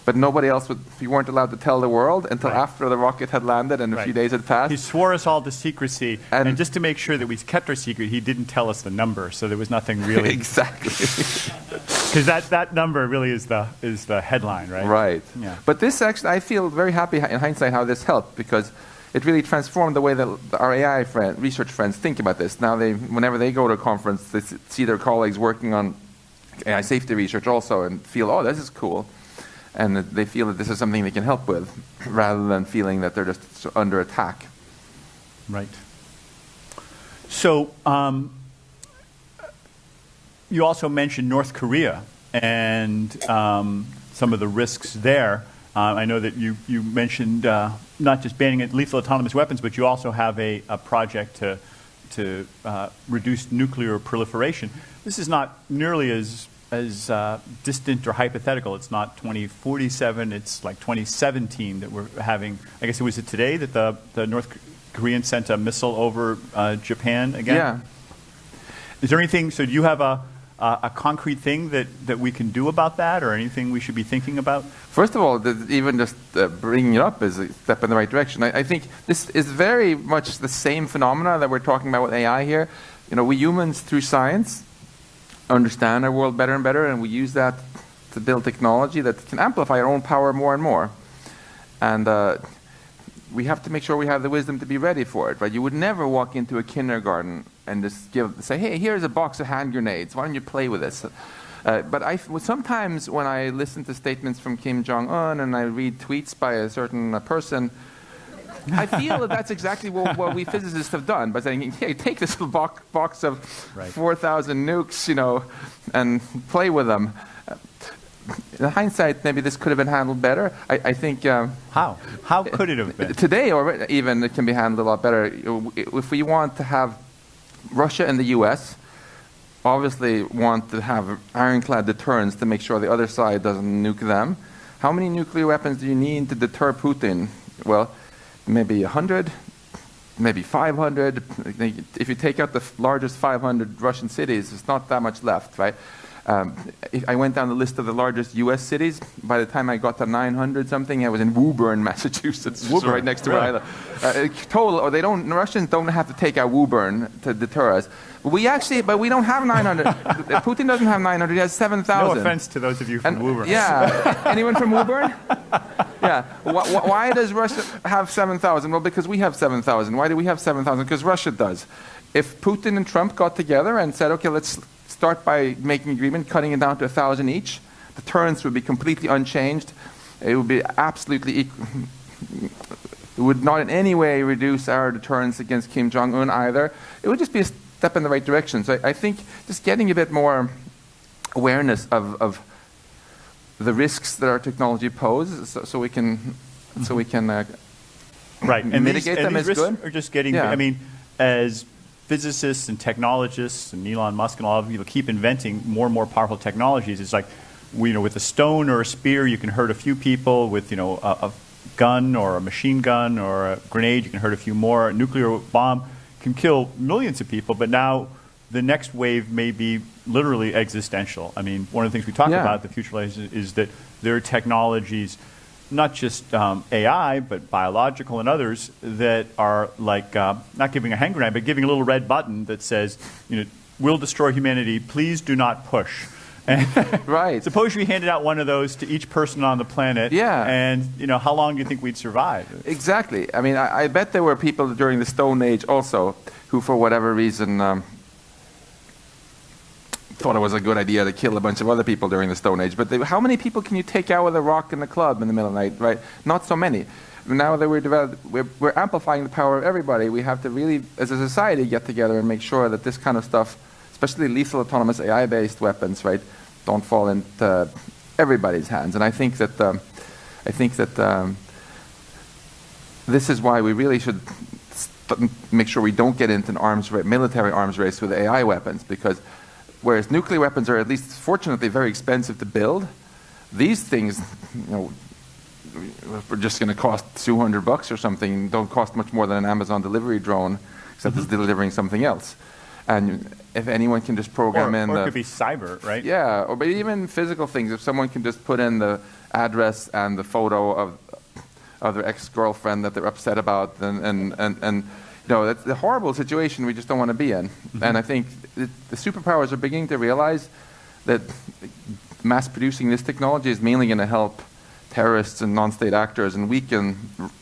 But nobody else we weren't allowed to tell the world until after the rocket had landed and a few days had passed. He swore us all to secrecy, and just to make sure that we kept our secret, he didn't tell us the number, so there was nothing really. Exactly. Because that number really is the headline, right? Right. Yeah. But this actually, I feel very happy in hindsight how this helped, because it really transformed the way that our AI research friends think about this. Now whenever they go to a conference, they see their colleagues working on AI safety research also and feel, oh, this is cool. And they feel that this is something they can help with, rather than feeling that they're just under attack. Right. So you also mentioned North Korea and some of the risks there. I know that you mentioned not just banning lethal autonomous weapons, but you also have a project to reduce nuclear proliferation. This is not nearly as distant or hypothetical. It's not 2047, it's like 2017 that we're having. I guess it was today that the North Koreans sent a missile over Japan again? Yeah. Is there anything, so do you have a concrete thing that we can do about that, or anything we should be thinking about? First of all, even just bringing it up is a step in the right direction. I think this is very much the same phenomena that we're talking about with AI here. We humans, through science, understand our world better and better, and we use that to build technology that can amplify our own power more and more. And we have to make sure we have the wisdom to be ready for it, right? You would never walk into a kindergarten and just say, hey, here's a box of hand grenades, why don't you play with this? But sometimes when I listen to statements from Kim Jong-un and I read tweets by a certain person, I feel that's exactly what we physicists have done by saying, hey, take this little box of 4,000 nukes, and play with them. In hindsight, maybe this could have been handled better. I think... How? How could it have been? Today, or even, it can be handled a lot better. If we want to have Russia and the U.S. obviously want to have ironclad deterrence to make sure the other side doesn't nuke them, how many nuclear weapons do you need to deter Putin? Well, maybe 100, maybe 500. If you take out the largest 500 Russian cities, there's not that much left, right? If I went down the list of the largest U.S. cities. By the time I got to 900 something, I was in Woburn, Massachusetts, so right next to where I live. Russians don't have to take out Woburn to deter us. But we don't have 900. Putin doesn't have 900. He has 7,000. No offense to those of you from Woburn. Yeah, anyone from Woburn? Yeah. Why does Russia have 7,000? Well, because we have 7,000. Why do we have 7,000? Because Russia does. If Putin and Trump got together and said, okay, let's start by making an agreement, cutting it down to 1,000 each, the deterrence would be completely unchanged. It would be absolutely equal. It would not in any way reduce our deterrence against Kim Jong-un either. It would just be a step in the right direction. So I think just getting a bit more awareness of the risks that our technology poses, so we can right. mitigate them is good. Are just getting. Yeah. I mean, as physicists and technologists and Elon Musk and all of you keep inventing more and more powerful technologies. It's like, with a stone or a spear, you can hurt a few people. With a gun or a machine gun or a grenade, you can hurt a few more. A nuclear bomb can kill millions of people. But now the next wave may be literally existential. I mean, one of the things we talk about, the future is that there are technologies, not just AI, but biological and others that are like not giving a hand grenade, but giving a little red button that says, we'll destroy humanity. Please do not push. Right. Suppose we handed out one of those to each person on the planet. Yeah. And how long do you think we'd survive? Exactly. I mean, I bet there were people during the Stone Age also who, for whatever reason, thought it was a good idea to kill a bunch of other people during the Stone Age. But how many people can you take out with a rock in the club in the middle of the night, right? Not so many. Now that we're amplifying the power of everybody, we have to really, as a society, get together and make sure that this kind of stuff, especially lethal autonomous AI-based weapons, right, don't fall into everybody's hands. And I think that this is why we really should make sure we don't get into an military arms race with AI weapons, because whereas nuclear weapons are at least fortunately very expensive to build, these things, we're just going to cost $200 or something. Don't cost much more than an Amazon delivery drone, except it's delivering something else. And if anyone can just program or it could be cyber, right? Yeah, or even physical things. If someone can just put in the address and the photo of their ex-girlfriend that they're upset about, and that's a horrible situation we just don't want to be in. And I think the superpowers are beginning to realize that mass producing this technology is mainly going to help terrorists and non-state actors and weaken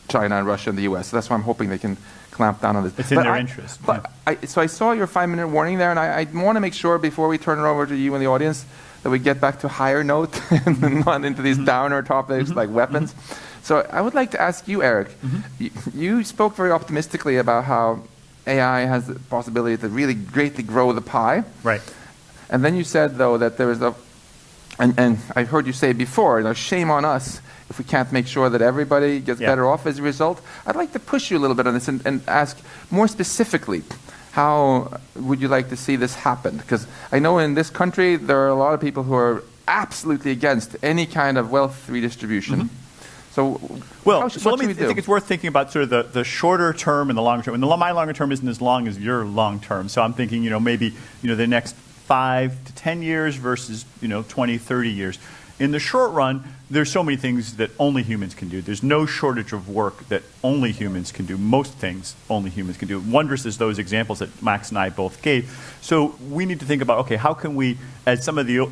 China and Russia and the US. So that's why I'm hoping they can clamp down on this. It's in their interest. So I saw your 5-minute warning there, and I want to make sure before we turn it over to you and the audience that we get back to a higher note and not into these downer topics like weapons. So I would like to ask you, Eric, you spoke very optimistically about how AI has the possibility to really greatly grow the pie. Right. And then you said, though, that there is and I've heard you say before, shame on us if we can't make sure that everybody gets better off as a result. I'd like to push you a little bit on this and ask more specifically, how would you like to see this happen? Because I know in this country there are a lot of people who are absolutely against any kind of wealth redistribution. So, I think it's worth thinking about sort of the shorter term and the longer term. And my longer term isn't as long as your long term. So I'm thinking, maybe, the next 5 to 10 years versus, 20, 30 years. In the short run, there's so many things that only humans can do. There's no shortage of work that only humans can do. Most things only humans can do. Wondrous as those examples that Max and I both gave. So we need to think about, okay, how can we, as some of the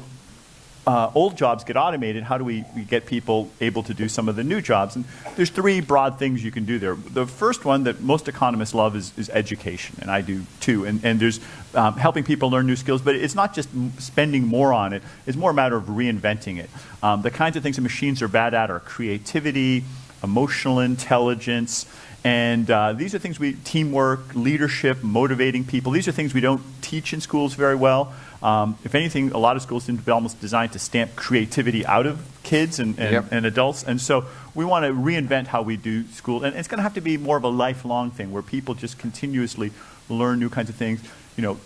old jobs get automated, how do we get people able to do some of the new jobs? And there's 3 broad things you can do there. The first one that most economists love is education, and I do too. And there's helping people learn new skills, but it's not just spending more on it. It's more a matter of reinventing it. The kinds of things that machines are bad at are creativity, emotional intelligence, and these are things teamwork, leadership, motivating people. These are things we don't teach in schools very well. If anything, a lot of schools seem to be almost designed to stamp creativity out of kids and adults. And so we want to reinvent how we do school. And it's going to have to be more of a lifelong thing where people just continuously learn new kinds of things.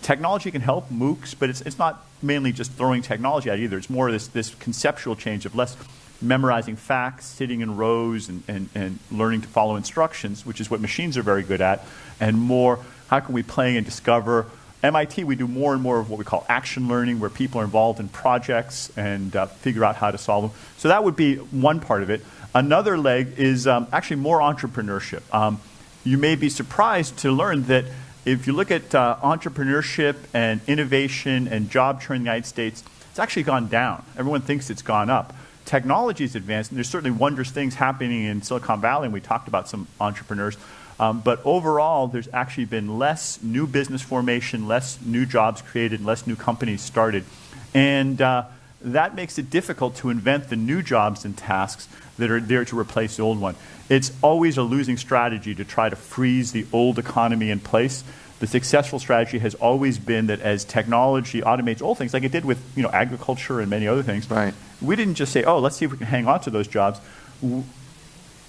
Technology can help, MOOCs, but it's not mainly just throwing technology at it either. It's more this conceptual change of let's memorizing facts, sitting in rows and learning to follow instructions, which is what machines are very good at, and more, how can we play and discover? MIT, we do more and more of what we call action learning, where people are involved in projects and figure out how to solve them. So that would be one part of it. Another leg is actually more entrepreneurship. You may be surprised to learn that if you look at entrepreneurship and innovation and job training in the United States, it's actually gone down. Everyone thinks it's gone up. Technology is advanced, and there's certainly wondrous things happening in Silicon Valley, and we talked about some entrepreneurs. But overall, there's actually been less new business formation, less new jobs created, less new companies started. And that makes it difficult to invent the new jobs and tasks that are there to replace the old one. It's always a losing strategy to try to freeze the old economy in place. The successful strategy has always been that as technology automates old things, like it did with agriculture and many other things, Right. we didn't just say, oh, let's see if we can hang on to those jobs.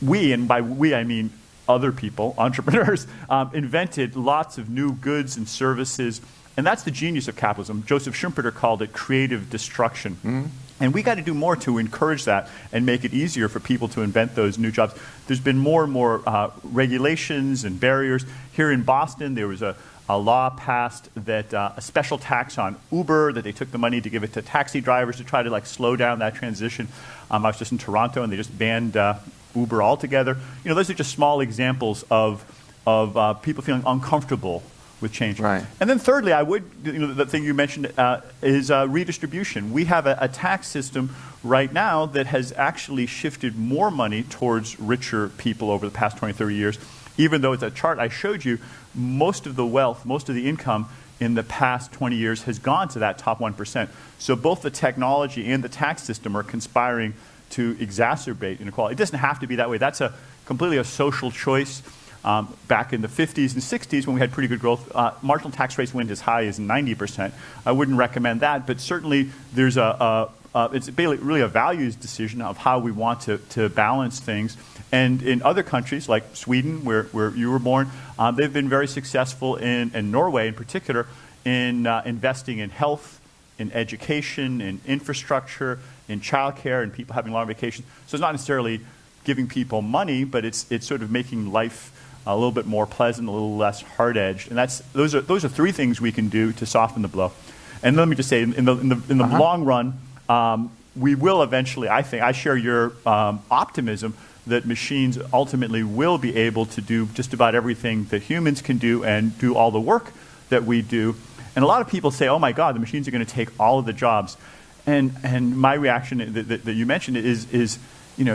We, and by we I mean other people, entrepreneurs, invented lots of new goods and services. And that's the genius of capitalism. Joseph Schumpeter called it creative destruction. Mm-hmm. And we got to do more to encourage that and make it easier for people to invent those new jobs. There's been more and more regulations and barriers. Here in Boston, there was a law passed that a special tax on Uber, that they took the money to give it to taxi drivers to try to slow down that transition. I was just in Toronto, and they just banned Uber altogether. Those are just small examples of people feeling uncomfortable with change. Right. And then thirdly, the thing you mentioned is redistribution. We have a tax system right now that has actually shifted more money towards richer people over the past 20, 30 years, even though it's a chart I showed you, most of the wealth, most of the income in the past 20 years has gone to that top 1%. So both the technology and the tax system are conspiring to exacerbate inequality. It doesn't have to be that way. That's completely a social choice. Back in the 50s and 60s, when we had pretty good growth, marginal tax rates went as high as 90%. I wouldn't recommend that, but certainly there's it's really a values decision of how we want to balance things. And in other countries, like Sweden, where you were born, they've been very successful in Norway in particular, in investing in health, in education, in infrastructure, in childcare, and people having long vacations. So it's not necessarily giving people money, but it's sort of making life a little bit more pleasant, a little less hard-edged, and those are three things we can do to soften the blow. And let me just say, in the long run, we will eventually. I share your optimism that machines ultimately will be able to do just about everything that humans can do and do all the work that we do. And a lot of people say, "Oh my God, the machines are going to take all of the jobs." And my reaction that you mentioned is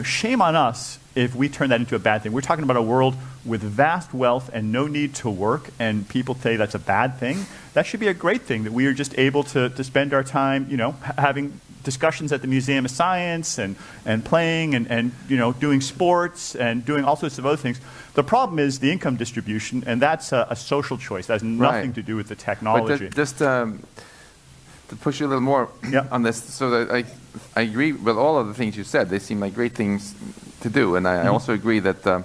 shame on us if we turn that into a bad thing. We're talking about a world with vast wealth and no need to work, and people say that's a bad thing. That should be a great thing, that we are just able to spend our time, having discussions at the Museum of Science and playing and doing sports and doing all sorts of other things. The problem is the income distribution, and that's a social choice. That has nothing to do with the technology. But just to push you a little more on this, so that I agree with all of the things you said. They seem like great things to do, and I also agree that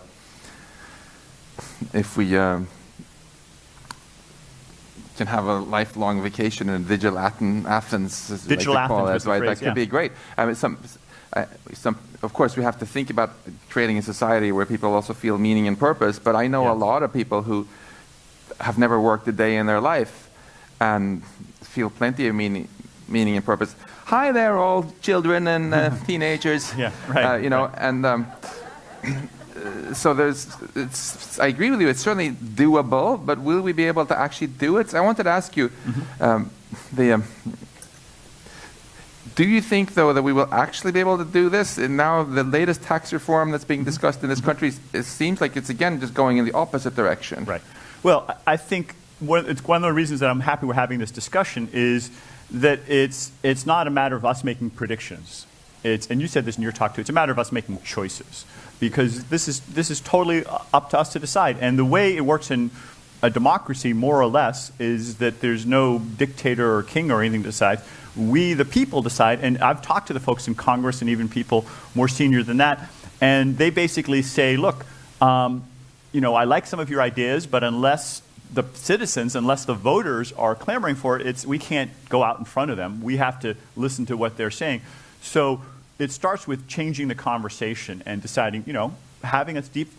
if we can have a lifelong vacation in digital Athens, digital like Athens, right? That could be great. I mean, of course, we have to think about creating a society where people also feel meaning and purpose. But I know a lot of people who have never worked a day in their life and feel plenty of meaning and purpose. Hi there, all children and teenagers. Yeah, right. And so I agree with you. It's certainly doable, but will we be able to actually do it? So I wanted to ask you, do you think, though, that we will actually be able to do this? And now the latest tax reform that's being discussed in this country, it seems like it's again just going in the opposite direction. Right. Well, I think one of the reasons that I'm happy we're having this discussion is that it's not a matter of us making predictions. And you said this in your talk too. It's a matter of us making choices, because this is totally up to us to decide. And the way it works in a democracy, more or less, is that there's no dictator or king or anything to decide. We, the people, decide. And I've talked to the folks in Congress and even people more senior than that, and they basically say, look, I like some of your ideas, but unless the citizens, unless the voters are clamoring for it, we can't go out in front of them. We have to listen to what they're saying. So it starts with changing the conversation and deciding, having a deep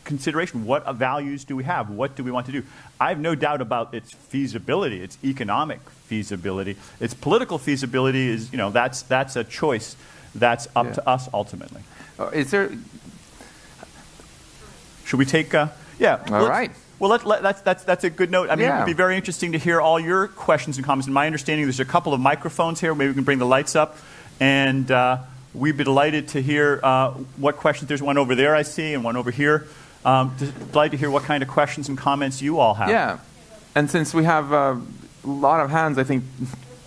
consideration. What values do we have? What do we want to do? I have no doubt about its feasibility, its economic feasibility. Its political feasibility is, that's a choice that's up to us ultimately. Is there... Should we take... All right. Well, that's a good note. I mean, it would be very interesting to hear all your questions and comments. In my understanding, there's a couple of microphones here. Maybe we can bring the lights up. And we'd be delighted to hear what questions. There's one over there I see and one over here. Delighted to hear what kind of questions and comments you all have. Yeah. And since we have a lot of hands, I think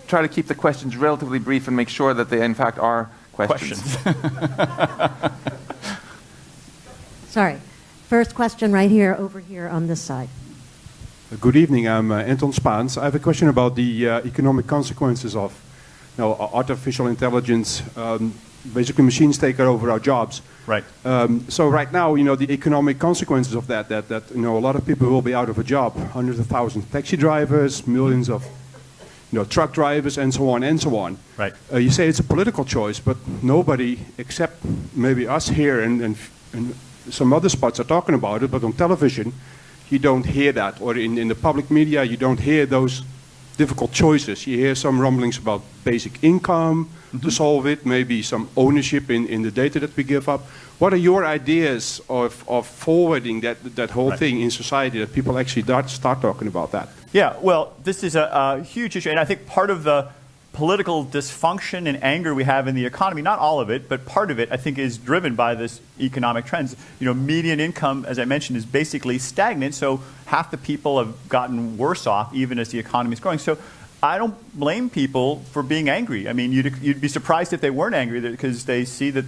try to keep the questions relatively brief and make sure that they, in fact, are questions. Sorry. First question right here, over here on this side. Good evening. I'm Anton Spaans. I have a question about the economic consequences of artificial intelligence. Basically, machines take over our jobs. Right. So right now, the economic consequences of that a lot of people will be out of a job. Hundreds of thousands of taxi drivers, millions of truck drivers, and so on and so on. Right. You say it's a political choice, but nobody except maybe us here and some other spots are talking about it, but on television you don't hear that, or in the public media you don't hear those difficult choices. You hear some rumblings about basic income to solve it, maybe some ownership in the data that we give up. What are your ideas of forwarding that whole thing in society, that people actually start talking about that? Yeah, well, this is a huge issue, and I think part of the political dysfunction and anger we have in the economy, not all of it, but part of it, I think, is driven by this economic trends. Median income, as I mentioned, is basically stagnant, so half the people have gotten worse off even as the economy is growing. So I don't blame people for being angry. I mean, you'd be surprised if they weren't angry, because they see that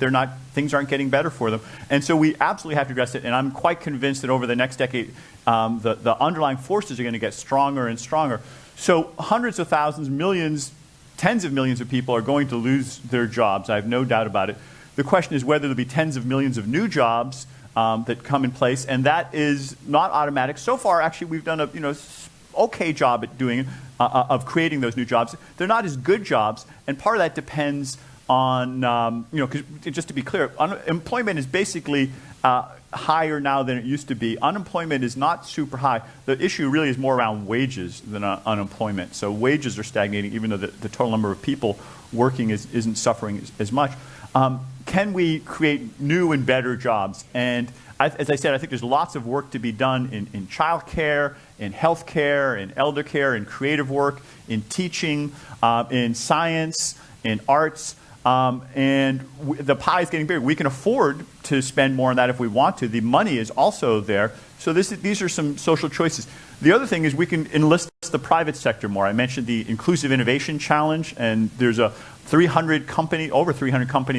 things aren't getting better for them. And so we absolutely have to address it, and I'm quite convinced that over the next decade, the underlying forces are going to get stronger and stronger. So hundreds of thousands, millions, tens of millions of people are going to lose their jobs. I have no doubt about it. The question is whether there'll be tens of millions of new jobs that come in place, and that is not automatic. So far, actually, we've done a okay job at doing it, of creating those new jobs. They're not as good jobs, and part of that depends on, 'cause just to be clear, employment is basically higher now than it used to be. Unemployment is not super high. The issue really is more around wages than unemployment. So wages are stagnating, even though the total number of people working isn't suffering as much. Can we create new and better jobs? And as I said, I think there's lots of work to be done in childcare, in healthcare, in elder care, in creative work, in teaching, in science, in arts. And the pie is getting bigger. We can afford to spend more on that if we want to. The money is also there. So these are some social choices. The other thing is we can enlist the private sector more. I mentioned the Inclusive Innovation Challenge, and there's over 300 companies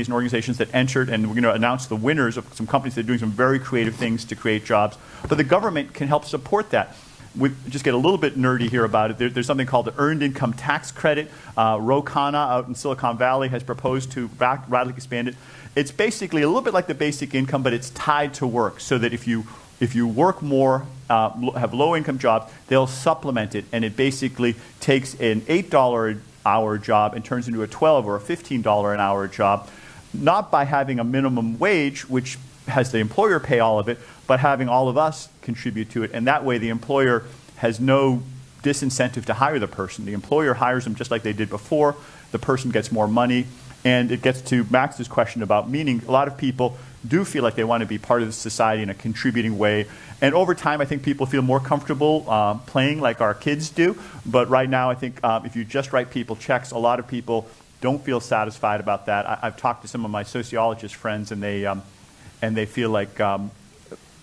and organizations that entered, and we're going to announce the winners of some companies that are doing some very creative things to create jobs. But the government can help support that. We just get a little bit nerdy here about it. There's something called the Earned Income Tax Credit. Ro Khanna out in Silicon Valley has proposed to radically expand it. It's basically a little bit like the basic income, but it's tied to work, so that if you work more, have low-income jobs, they'll supplement it, and it basically takes an $8 an hour job and turns into a $12 or a $15 an hour job, not by having a minimum wage, which has the employer pay all of it, but having all of us contribute to it. And that way the employer has no disincentive to hire the person. The employer hires them just like they did before. The person gets more money. And it gets to Max's question about meaning. A lot of people do feel like they want to be part of the society in a contributing way. And over time, I think people feel more comfortable playing like our kids do. But right now, I think if you just write people checks, a lot of people don't feel satisfied about that. I've talked to some of my sociologist friends, and they feel like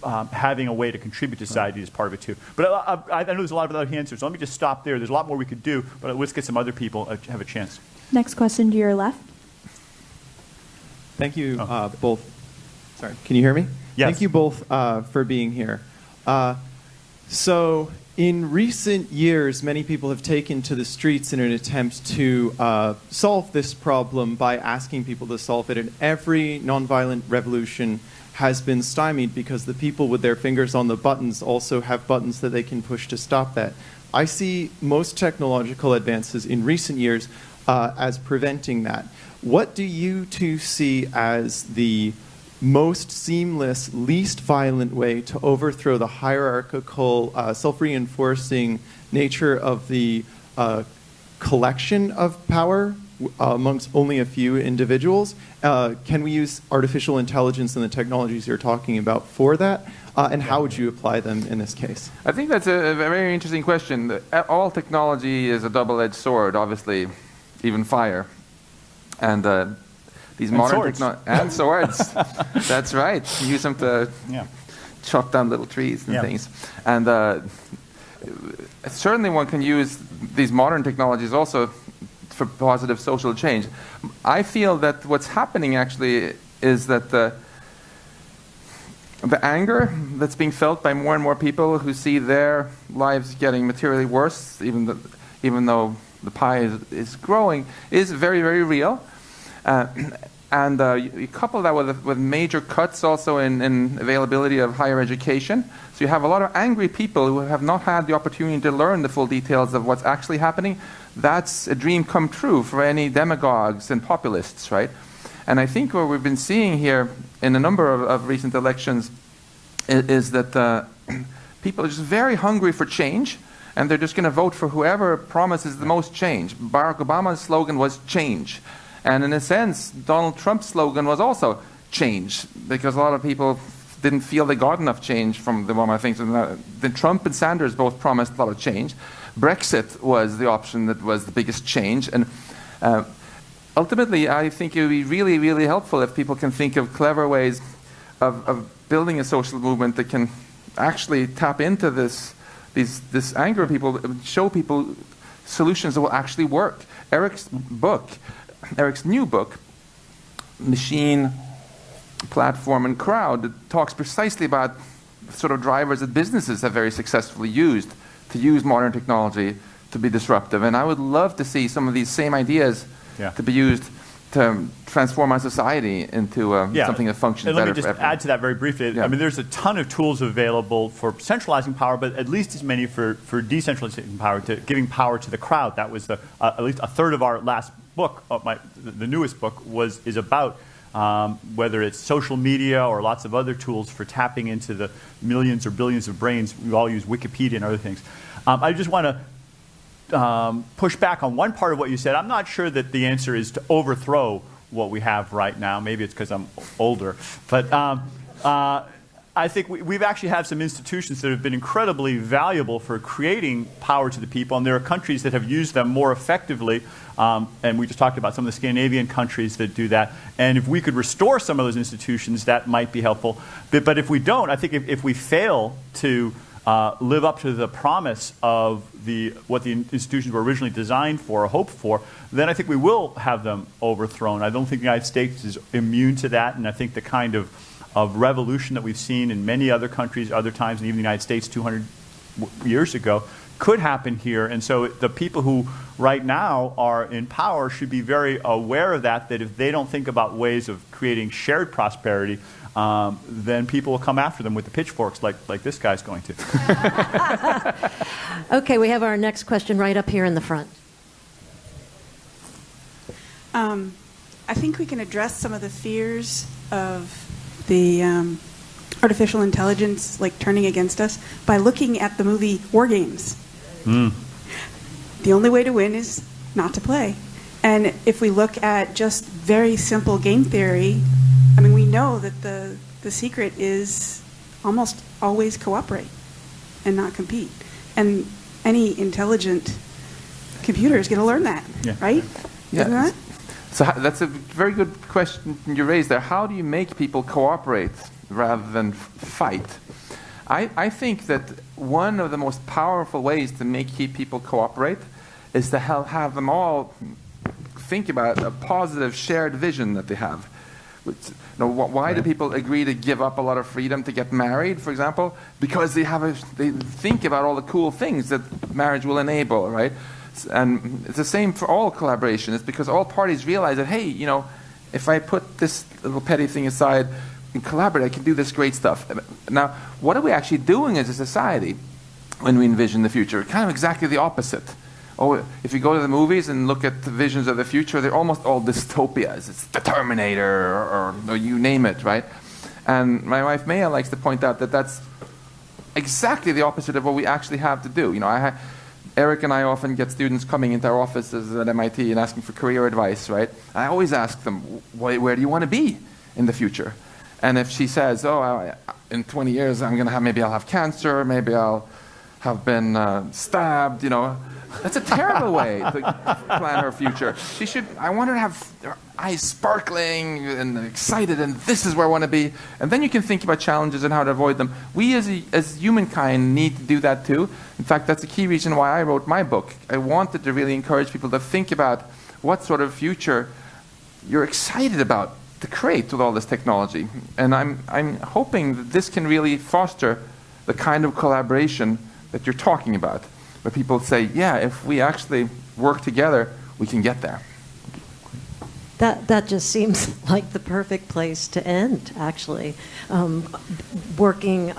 having a way to contribute to society is part of it too. But I know there's a lot of other answers, so let me just stop there. There's a lot more we could do, but let's get some other people have a chance. Next question to your left. Thank you both. Sorry, can you hear me? Yes. Thank you both for being here. So in recent years, many people have taken to the streets in an attempt to solve this problem by asking people to solve it, and every nonviolent revolution has been stymied because the people with their fingers on the buttons also have buttons that they can push to stop that. I see most technological advances in recent years as preventing that. What do you two see as the most seamless, least violent way to overthrow the hierarchical, self-reinforcing nature of the collection of power amongst only a few individuals? Can we use artificial intelligence and the technologies you're talking about for that? And how would you apply them in this case? I think that's a very interesting question. All technology is a double-edged sword, obviously, even fire. And these modern and swords. That's right. You use them to chop down little trees and things. And certainly one can use these modern technologies also for positive social change. I feel that what's happening actually is that the anger that's being felt by more and more people who see their lives getting materially worse, even though the pie is growing, is very, very real. And you couple that with major cuts also in availability of higher education. So you have a lot of angry people who have not had the opportunity to learn the full details of what's actually happening. That's a dream come true for any demagogues and populists, right? And I think what we've been seeing here in a number of recent elections is that people are just very hungry for change, and they're just going to vote for whoever promises the most change. Barack Obama's slogan was change. And in a sense, Donald Trump's slogan was also change, because a lot of people didn't feel they got enough change from the Obama things. Then Trump and Sanders both promised a lot of change. Brexit was the option that was the biggest change. And ultimately, I think it would be really, really helpful if people can think of clever ways of building a social movement that can actually tap into this anger of people, show people solutions that will actually work. Eric's new book, Machine, Platform, and Crowd, talks precisely about sort of drivers that businesses have very successfully used to use modern technology to be disruptive. And I would love to see some of these same ideas to be used to transform our society into something that functions better. Let me just add to that very briefly. I mean, there's a ton of tools available for centralizing power, but at least as many for decentralizing power, to giving power to the crowd. That was at least a third of our last book, the newest book, is about whether it's social media or lots of other tools for tapping into the millions or billions of brains. We all use Wikipedia and other things. I just want to push back on one part of what you said. I'm not sure that the answer is to overthrow what we have right now. Maybe it's because I'm older. But I think we've actually had some institutions that have been incredibly valuable for creating power to the people, and there are countries that have used them more effectively, and we just talked about some of the Scandinavian countries that do that. And if we could restore some of those institutions, that might be helpful. But if we don't, I think if we fail to live up to the promise of what the institutions were originally designed for or hoped for, then I think we will have them overthrown. I don't think the United States is immune to that, and I think the kind of revolution that we've seen in many other countries, other times, and even the United States 200 years ago, could happen here. And so the people who right now are in power should be very aware of that if they don't think about ways of creating shared prosperity, then people will come after them with the pitchforks like this guy's going to. Okay, we have our next question right up here in the front. I think we can address some of the fears of the artificial intelligence turning against us by looking at the movie War Games. The only way to win is not to play. And if we look at just very simple game theory, I mean, we know that the secret is almost always cooperate and not compete. And any intelligent computer is going to learn that, right? Yeah. Isn't that? So that's a very good question you raised there. How do you make people cooperate rather than fight? I think that one of the most powerful ways to keep people cooperate is to have them all think about a positive shared vision that they have. Why do people agree to give up a lot of freedom to get married, for example? Because they think about all the cool things that marriage will enable, right? And it's the same for all collaboration. It's because all parties realize that, hey, if I put this little petty thing aside and collaborate, I can do this great stuff. Now, what are we actually doing as a society when we envision the future? Kind of exactly the opposite. oh, if you go to the movies and look at the visions of the future, they're almost all dystopias. It's the Terminator or you name it, right? And my wife Maya likes to point out that that's exactly the opposite of what we actually have to do. You know, Eric and I often get students coming into our offices at MIT and asking for career advice, right? I always ask them, where do you want to be in the future? And if she says, oh, in 20 years, maybe I'll have cancer, maybe I'll have been stabbed, you know, that's a terrible way to plan her future. I want her to have her eyes sparkling and excited, and this is where I want to be. And then you can think about challenges and how to avoid them. We as humankind need to do that too. In fact, that's a key reason why I wrote my book. I wanted to really encourage people to think about what sort of future you're excited about to create with all this technology. And I'm hoping that this can really foster the kind of collaboration that you're talking about, where people say, yeah, if we actually work together, we can get there. That just seems like the perfect place to end, actually. Working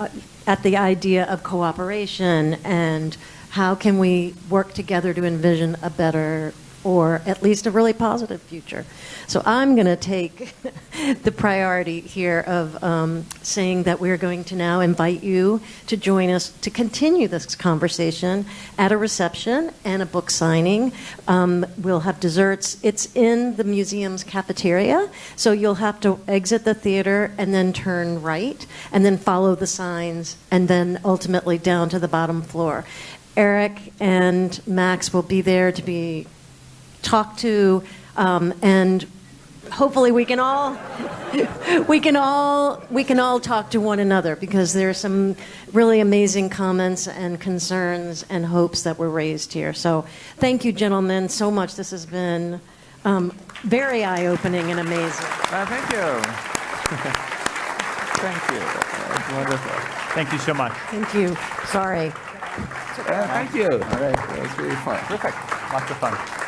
at the idea of cooperation and how can we work together to envision a better, or at least a really positive future. So I'm going to take the priority here of saying that we're going to now invite you to join us to continue this conversation at a reception and a book signing. We'll have desserts. It's in the museum's cafeteria, so you'll have to exit the theater and then turn right and then follow the signs and then ultimately down to the bottom floor. Eric and Max will be there to be talked to, and hopefully we can all talk to one another, because there are some really amazing comments and concerns and hopes that were raised here. So thank you, gentlemen, so much. This has been very eye-opening and amazing. Thank you. Thank you. That's wonderful. Thank you so much. Thank you. Sorry. Thank you. All right. That was really fun. Perfect. Lots of fun.